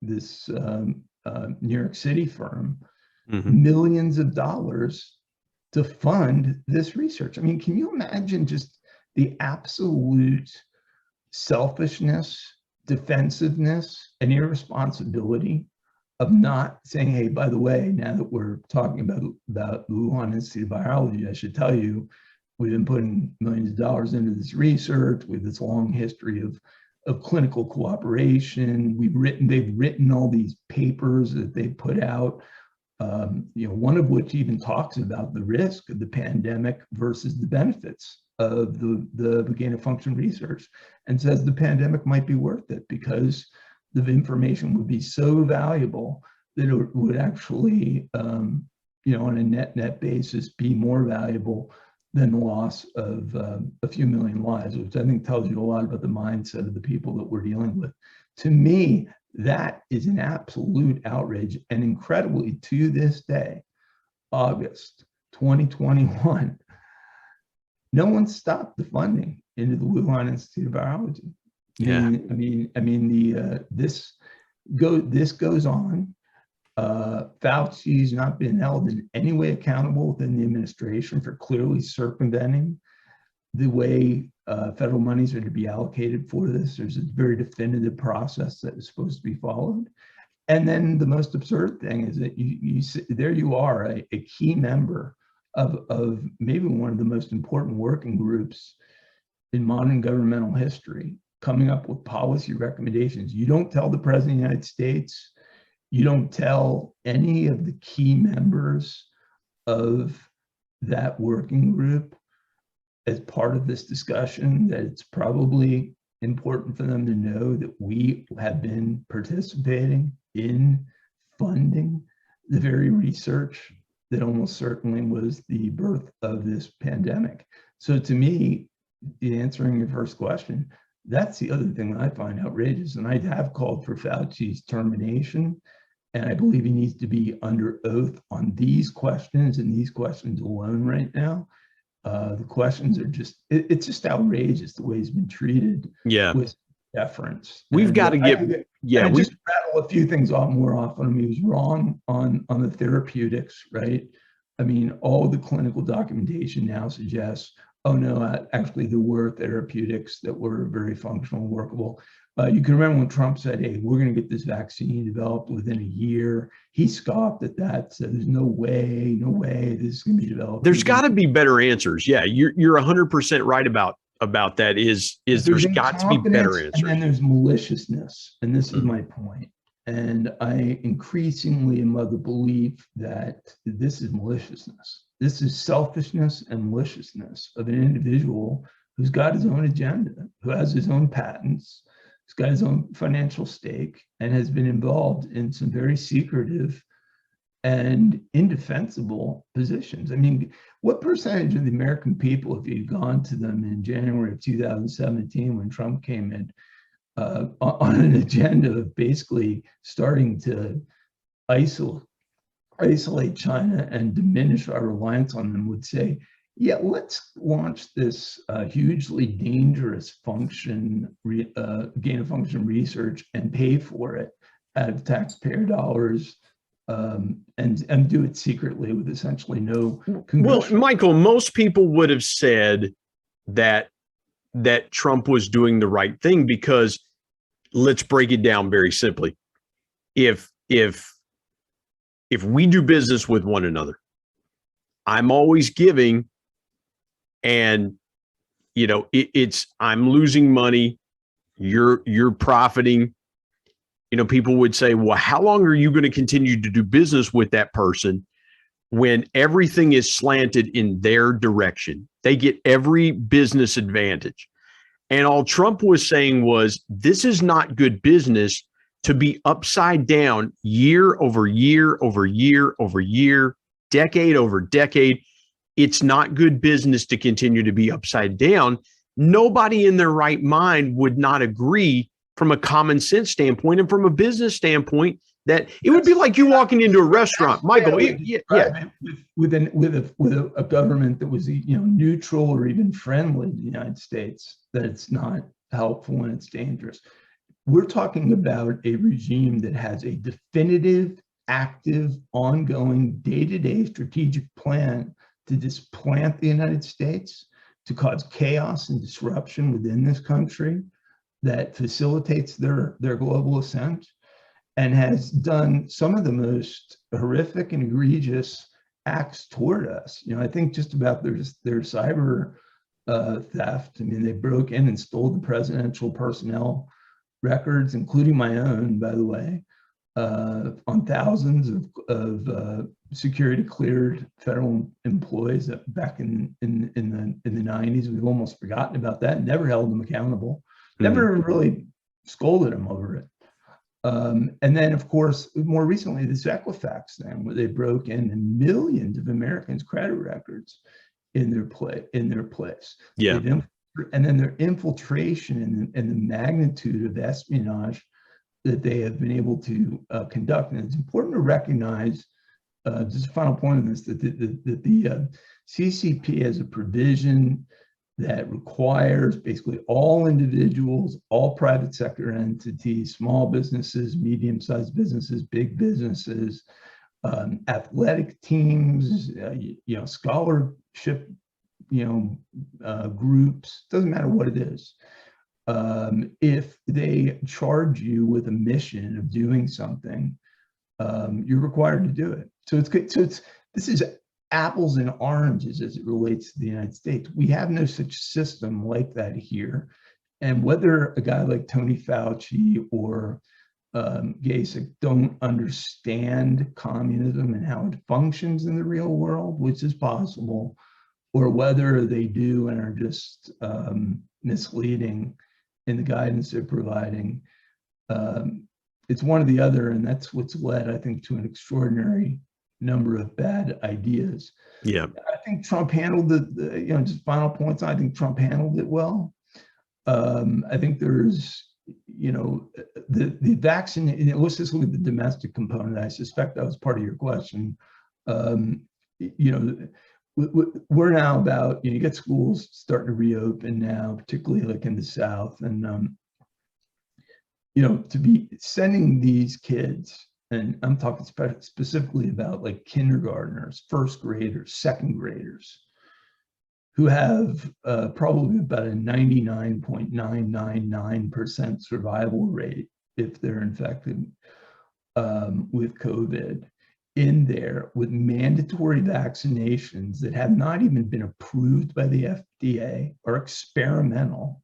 this New York City firm, millions of dollars to fund this research. I mean, can you imagine just the absolute selfishness, defensiveness, and irresponsibility of not saying, hey, by the way, now that we're talking about the Wuhan Institute of Virology, I should tell you, we've been putting millions of dollars into this research with this long history of clinical cooperation. They've written all these papers that they put out, one of which even talks about the risk of the pandemic versus the benefits of the gain of function research, and says the pandemic might be worth it because the information would be so valuable that it would actually, on a net basis, be more valuable than the loss of a few million lives, which I think tells you a lot about the mindset of the people that we're dealing with. To me, that is an absolute outrage. And incredibly, to this day, August 2021, no one stopped the funding into the Wuhan Institute of Virology. Yeah. This goes on. Fauci's not been held in any way accountable within the administration for clearly circumventing the way federal monies are to be allocated for this. There's a very definitive process that is supposed to be followed. And then the most absurd thing is that there you are, a key member of maybe one of the most important working groups in modern governmental history, coming up with policy recommendations. You don't tell the President of the United States, you don't tell any of the key members of that working group as part of this discussion that it's probably important for them to know that we have been participating in funding the very research that almost certainly was the birth of this pandemic. So to me, answering your first question, that's the other thing that I find outrageous. And I have called for Fauci's termination. And I believe he needs to be under oath on these questions and these questions alone right now. The questions are it's just outrageous the way he's been treated with deference. We've got to get, we just rattle a few things off more often. I mean, he was wrong on the therapeutics, right? I mean, all the clinical documentation now suggests, oh no, actually there were therapeutics that were very functional and workable. You can remember when Trump said, hey, we're going to get this vaccine developed within a year. He scoffed at that, said there's no way this is going to be developed. There's got to be better answers. Yeah, you're 100% right about that is there's got to be better answers. And then there's maliciousness. And this is my point. And I increasingly am of the belief that this is maliciousness. This is selfishness and maliciousness of an individual who's got his own agenda, who has his own patents, who's got his own financial stake, and has been involved in some very secretive and indefensible positions. I mean, what percentage of the American people, if you'd gone to them in January of 2017 when Trump came in, on an agenda of basically starting to isolate China and diminish our reliance on them, would say, yeah, let's launch this hugely dangerous gain of function research and pay for it out of taxpayer dollars, and do it secretly with essentially no congressional. Well, Michael, most people would have said that Trump was doing the right thing because, let's break it down very simply. If we do business with one another, I'm always giving, and I'm losing money, you're profiting. People would say, well, how long are you going to continue to do business with that person when everything is slanted in their direction? They get every business advantage. And all Trump was saying was, this is not good business to be upside down year over year over year over year, decade over decade. It's not good business to continue to be upside down. Nobody in their right mind would not agree from a common sense standpoint and from a business standpoint that it would be like you walking into a restaurant, Michael. With a government that was neutral or even friendly to the United States, that it's not helpful and it's dangerous. We're talking about a regime that has a definitive, active, ongoing, day-to-day strategic plan to displant the United States, to cause chaos and disruption within this country that facilitates their global ascent, and has done some of the most horrific and egregious acts toward us. I think just about their cyber theft. I mean, they broke in and stole the presidential personnel records, including my own, by the way, on thousands of security cleared federal employees back in the 90s. We've almost forgotten about that. Never held them accountable. Never really scolded them over it. And then, of course, more recently, this Equifax thing, where they broke in millions of Americans' credit records in their place. Yeah. And then their infiltration and the magnitude of espionage that they have been able to conduct. And it's important to recognize, just a final point on this, that the CCP has a provision that requires basically all individuals, all private sector entities, small businesses, medium-sized businesses, big businesses, athletic teams, scholarship, groups, doesn't matter what it is. If they charge you with a mission of doing something, you're required to do it. So this is apples and oranges as it relates to the United States. We have no such system like that here. And whether a guy like Tony Fauci or Gasick don't understand communism and how it functions in the real world, which is possible, or whether they do and are just misleading in the guidance they're providing, it's one or the other, and that's what's led, I think, to an extraordinary number of bad ideas. Yeah, I think Trump handled just final points. I think Trump handled it well. I think there's, the vaccine. Let's just look at the domestic component. I suspect that was part of your question. We're now about, you get schools starting to reopen now, particularly like in the South, and to be sending these kids, and I'm talking specifically about like kindergartners, first graders, second graders, who have probably about a 99.999% survival rate if they're infected with COVID, in there with mandatory vaccinations that have not even been approved by the FDA, are experimental,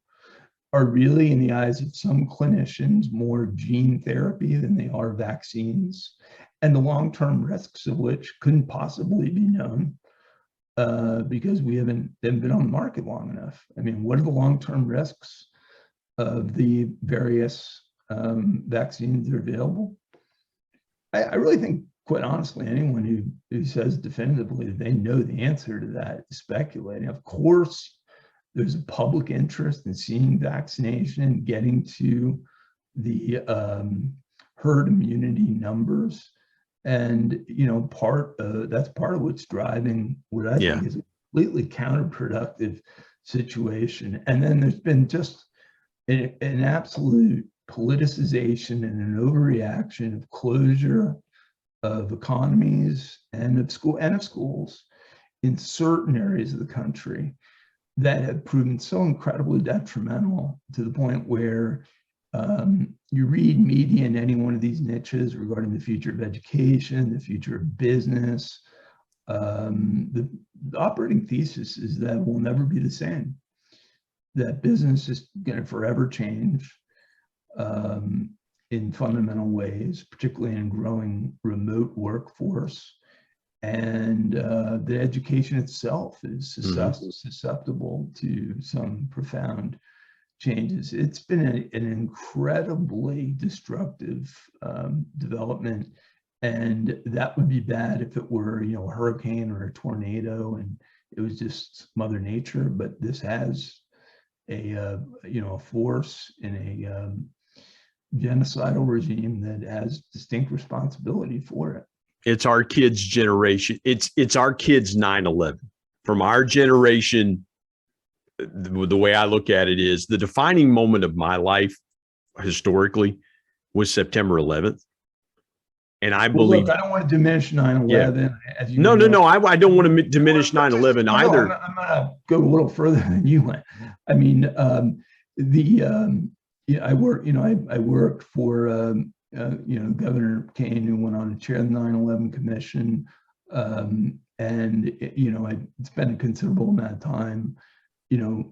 are really, in the eyes of some clinicians, more gene therapy than they are vaccines, and the long-term risks of which couldn't possibly be known because we haven't been on the market long enough. I mean, what are the long-term risks of the various vaccines that are available? I really think, quite honestly, anyone who says definitively that they know the answer to that is speculating. Of course, there's a public interest in seeing vaccination and getting to the herd immunity numbers. And, that's part of what's driving what I think is a completely counterproductive situation. And then there's been just an absolute politicization and an overreaction of closure of economies and of schools in certain areas of the country that have proven so incredibly detrimental, to the point where you read media in any one of these niches regarding the future of education, the future of business. The operating thesis is that we'll never be the same, that business is going to forever change in fundamental ways, particularly in growing remote workforce. And the education itself is susceptible to some profound changes. It's been an incredibly destructive development, and that would be bad if it were, a hurricane or a tornado and it was just Mother Nature. But this has a force in a genocidal regime that has distinct responsibility for it. It's our kids' generation. It's our kids' 9/11. From our generation, the way I look at it is the defining moment of my life historically was September 11th. And I believe, look, I don't want to diminish 9/11. No. I don't want to diminish 9/11 either. I'm going to go a little further than you went. I mean, I worked for Governor Kane, who went on to chair the 9/11 Commission, and I spent a considerable amount of time,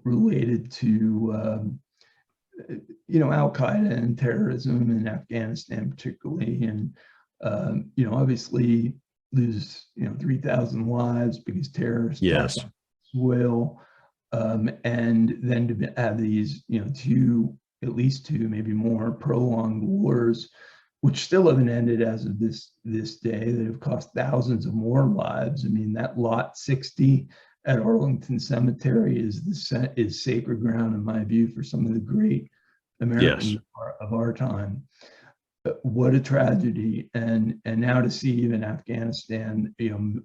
related to, Al-Qaeda and terrorism in Afghanistan particularly. And, obviously lose, 3,000 lives because terrorists Yes. soil. And then to have these, at least two, maybe more prolonged wars, which still haven't ended as of this day, that have cost thousands of more lives. I mean, that lot 60 at Arlington Cemetery is sacred ground, in my view, for some of the great Americans of our time. What a tragedy. And now to see even Afghanistan,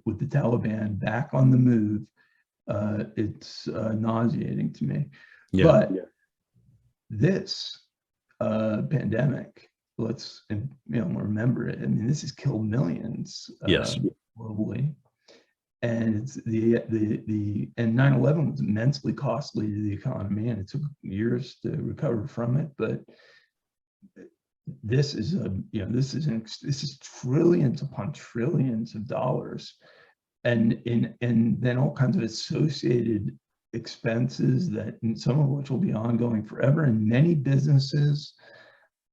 with the Taliban back on the move, it's nauseating to me. Yeah. But this pandemic, let's remember it. I mean, this has killed millions globally, and it's the and 9/11 was immensely costly to the economy, and it took years to recover from it. But this is trillions upon trillions of dollars, and then all kinds of associated expenses that, and some of which will be ongoing forever, and many businesses,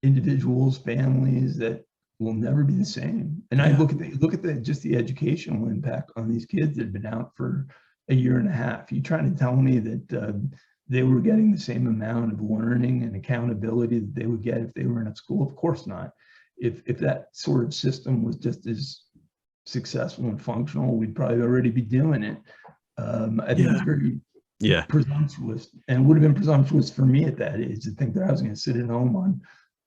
individuals, families that will never be the same. And I look at just the educational impact on these kids that have been out for a year and a half. You trying to tell me that they were getting the same amount of learning and accountability that they would get if they were in a school? Of course not. If that sort of system was just as successful and functional, we'd probably already be doing it. I think it's very presumptuous, and would have been presumptuous for me at that age to think that I was going to sit at home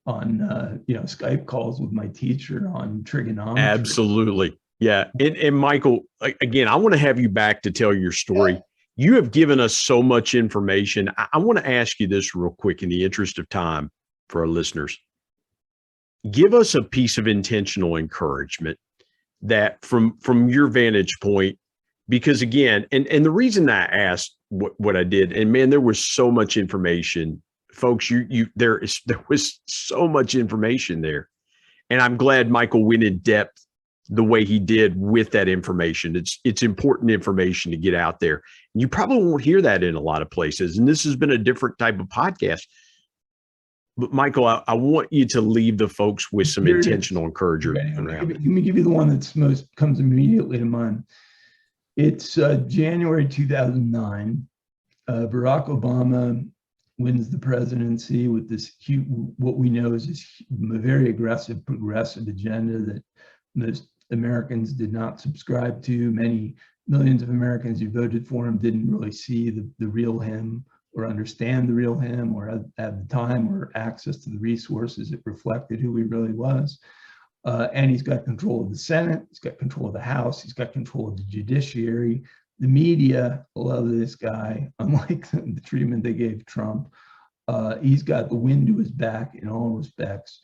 on Skype calls with my teacher on trigonometry. Absolutely. Yeah. And Michael, again, I want to have you back to tell your story. You have given us so much information. I want to ask you this real quick in the interest of time for our listeners. Give us a piece of intentional encouragement that from your vantage point, because again, and the reason I asked what I did, and man, there was so much information, folks, there was so much information there. And I'm glad Michael went in depth the way he did with that information. It's important information to get out there. You probably won't hear that in a lot of places. And this has been a different type of podcast. But Michael, I want you to leave the folks with some intentional encouragement around it. Let me give you the one that's comes immediately to mind. It's January 2009. Barack Obama wins the presidency with this what we know is this very aggressive, progressive agenda that most Americans did not subscribe to. Many millions of Americans who voted for him didn't really see the real him, or understand the real him, or have the time or access to the resources that reflected who he really was. And he's got control of the Senate, he's got control of the House, he's got control of the judiciary. The media love this guy, unlike the treatment they gave Trump. He's got the wind to his back in all respects.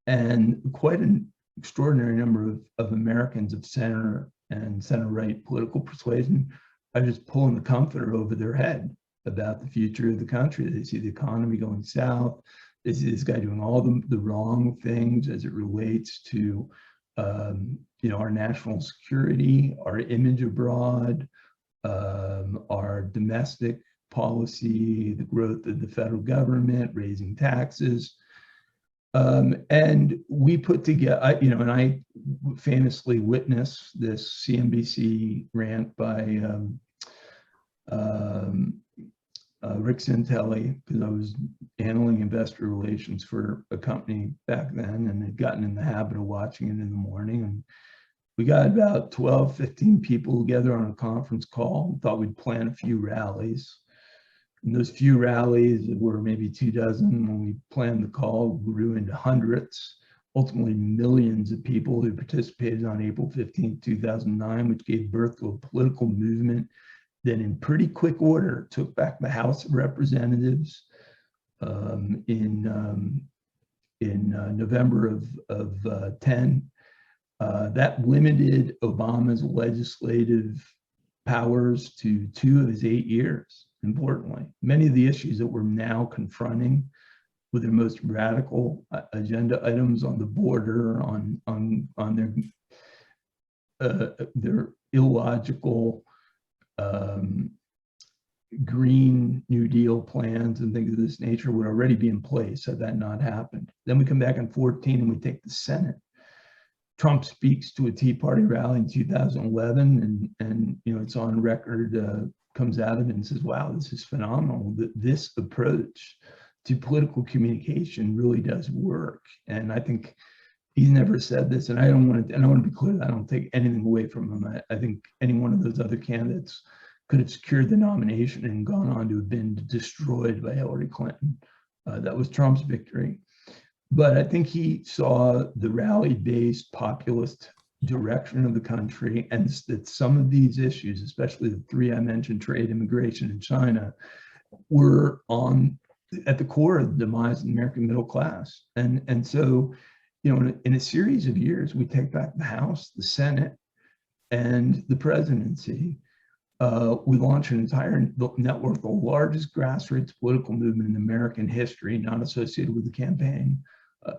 And quite an extraordinary number of Americans of center and center-right political persuasion are just pulling the comforter over their head about the future of the country. They see the economy going south. They see this guy doing all the wrong things as it relates to our national security, our image abroad, our domestic policy, the growth of the federal government, raising taxes. And we put together, and I famously witnessed this CNBC rant by Rick Santelli, because I was handling investor relations for a company back then and had gotten in the habit of watching it in the morning. And we got about 12, 15 people together on a conference call and thought we'd plan a few rallies. And those few rallies were maybe 24. When we planned the call, grew into hundreds, ultimately millions of people who participated on April 15, 2009, which gave birth to a political movement that in pretty quick order took back the House of Representatives in November of 10. That limited Obama's legislative powers to 2 of his 8 years. Importantly, many of the issues that we're now confronting with their most radical agenda items on the border, on their illogical Green New Deal plans and things of this nature would already be in place had that not happened. Then we come back in 14 and we take the Senate. Trump speaks to a Tea Party rally in 2011, and it's on record, comes out of it and says, "Wow, this is phenomenal. This approach to political communication really does work." And I think he's never said this, and I want to be clear that I don't take anything away from him. I think any one of those other candidates could have secured the nomination and gone on to have been destroyed by Hillary Clinton. That was Trump's victory. But I think he saw the rally-based populist direction of the country, and that some of these issues, especially the three I mentioned, trade, immigration, and China, were at the core of the demise of the American middle class. And so, in a series of years, we take back the House, the Senate, and the presidency. We launch an entire network, the largest grassroots political movement in American history, not associated with the campaign,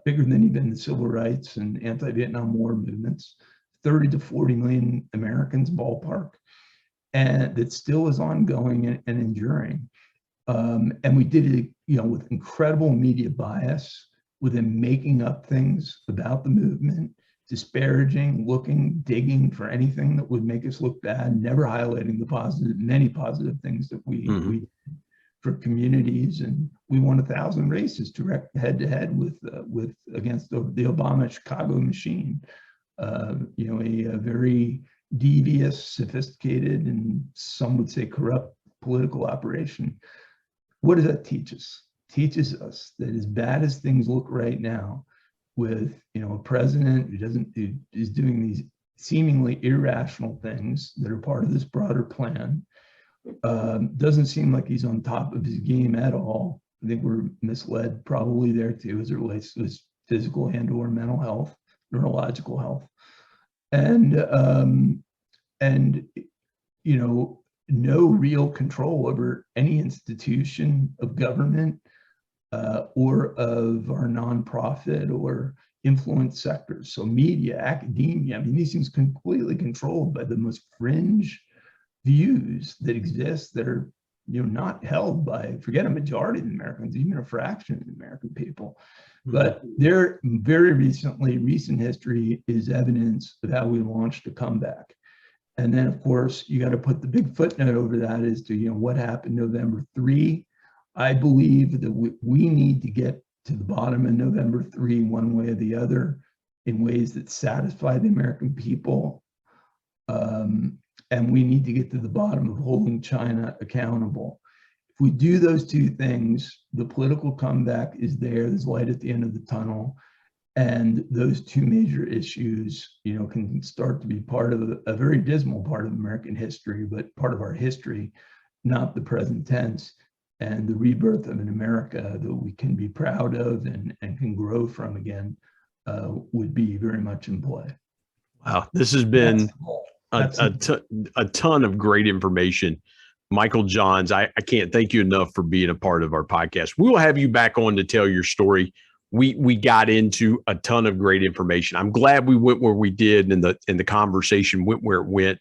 bigger than even the civil rights and anti-Vietnam War movements, 30 to 40 million Americans ballpark, and that still is ongoing and enduring. And we did it, with incredible media bias, with them making up things about the movement, disparaging, digging for anything that would make us look bad, never highlighting the many positive things that we did for communities. And we won 1,000 races direct head-to-head against the Obama Chicago machine. A very devious, sophisticated, and some would say corrupt political operation. What does that teach us? Teaches us that as bad as things look right now, with a president who is doing these seemingly irrational things that are part of this broader plan, doesn't seem like he's on top of his game at all. I think we're misled probably there too, as it relates to his physical and/or mental health, neurological health, and no real control over any institution of government or of our nonprofit or influence sectors. So media, academia, these things completely controlled by the most fringe views that exist that are not held by, forget a majority of the Americans, even a fraction of the American people. But there recent history is evidence of how we launched a comeback. And then, of course, you got to put the big footnote over that as to what happened November 3. I believe that we need to get to the bottom of November 3 one way or the other in ways that satisfy the American people. And we need to get to the bottom of holding China accountable. If we do those two things, the political comeback is there. There's light at the end of the tunnel. And those two major issues, can start to be part of a very dismal part of American history, but part of our history, not the present tense, and the rebirth of an America that we can be proud of and can grow from again would be very much in play. Wow, this has been a ton of great information. Michael Johns, I can't thank you enough for being a part of our podcast. We will have you back on to tell your story. We got into a ton of great information. I'm glad we went where we did and the conversation went where it went,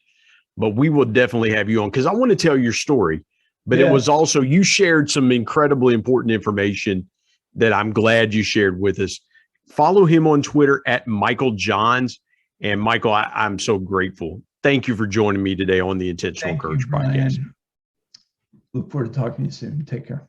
but we will definitely have you on because I want to tell your story. But It was also, you shared some incredibly important information that I'm glad you shared with us. Follow him on Twitter at Michael Johns. And Michael, I'm so grateful. Thank you for joining me today on the Intentional Courage podcast. Look forward to talking to you soon. Take care.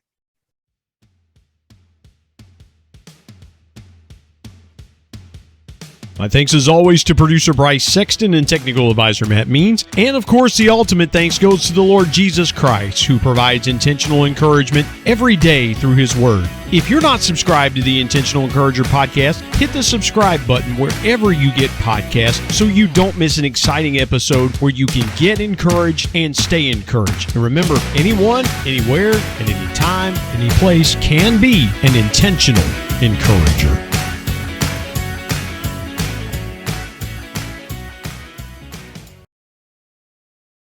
My thanks as always to producer Bryce Sexton and technical advisor Matt Means. And of course, the ultimate thanks goes to the Lord Jesus Christ, who provides intentional encouragement every day through his word. If you're not subscribed to the Intentional Encourager podcast, hit the subscribe button wherever you get podcasts so you don't miss an exciting episode where you can get encouraged and stay encouraged. And remember, anyone, anywhere, at any time, any place can be an intentional encourager.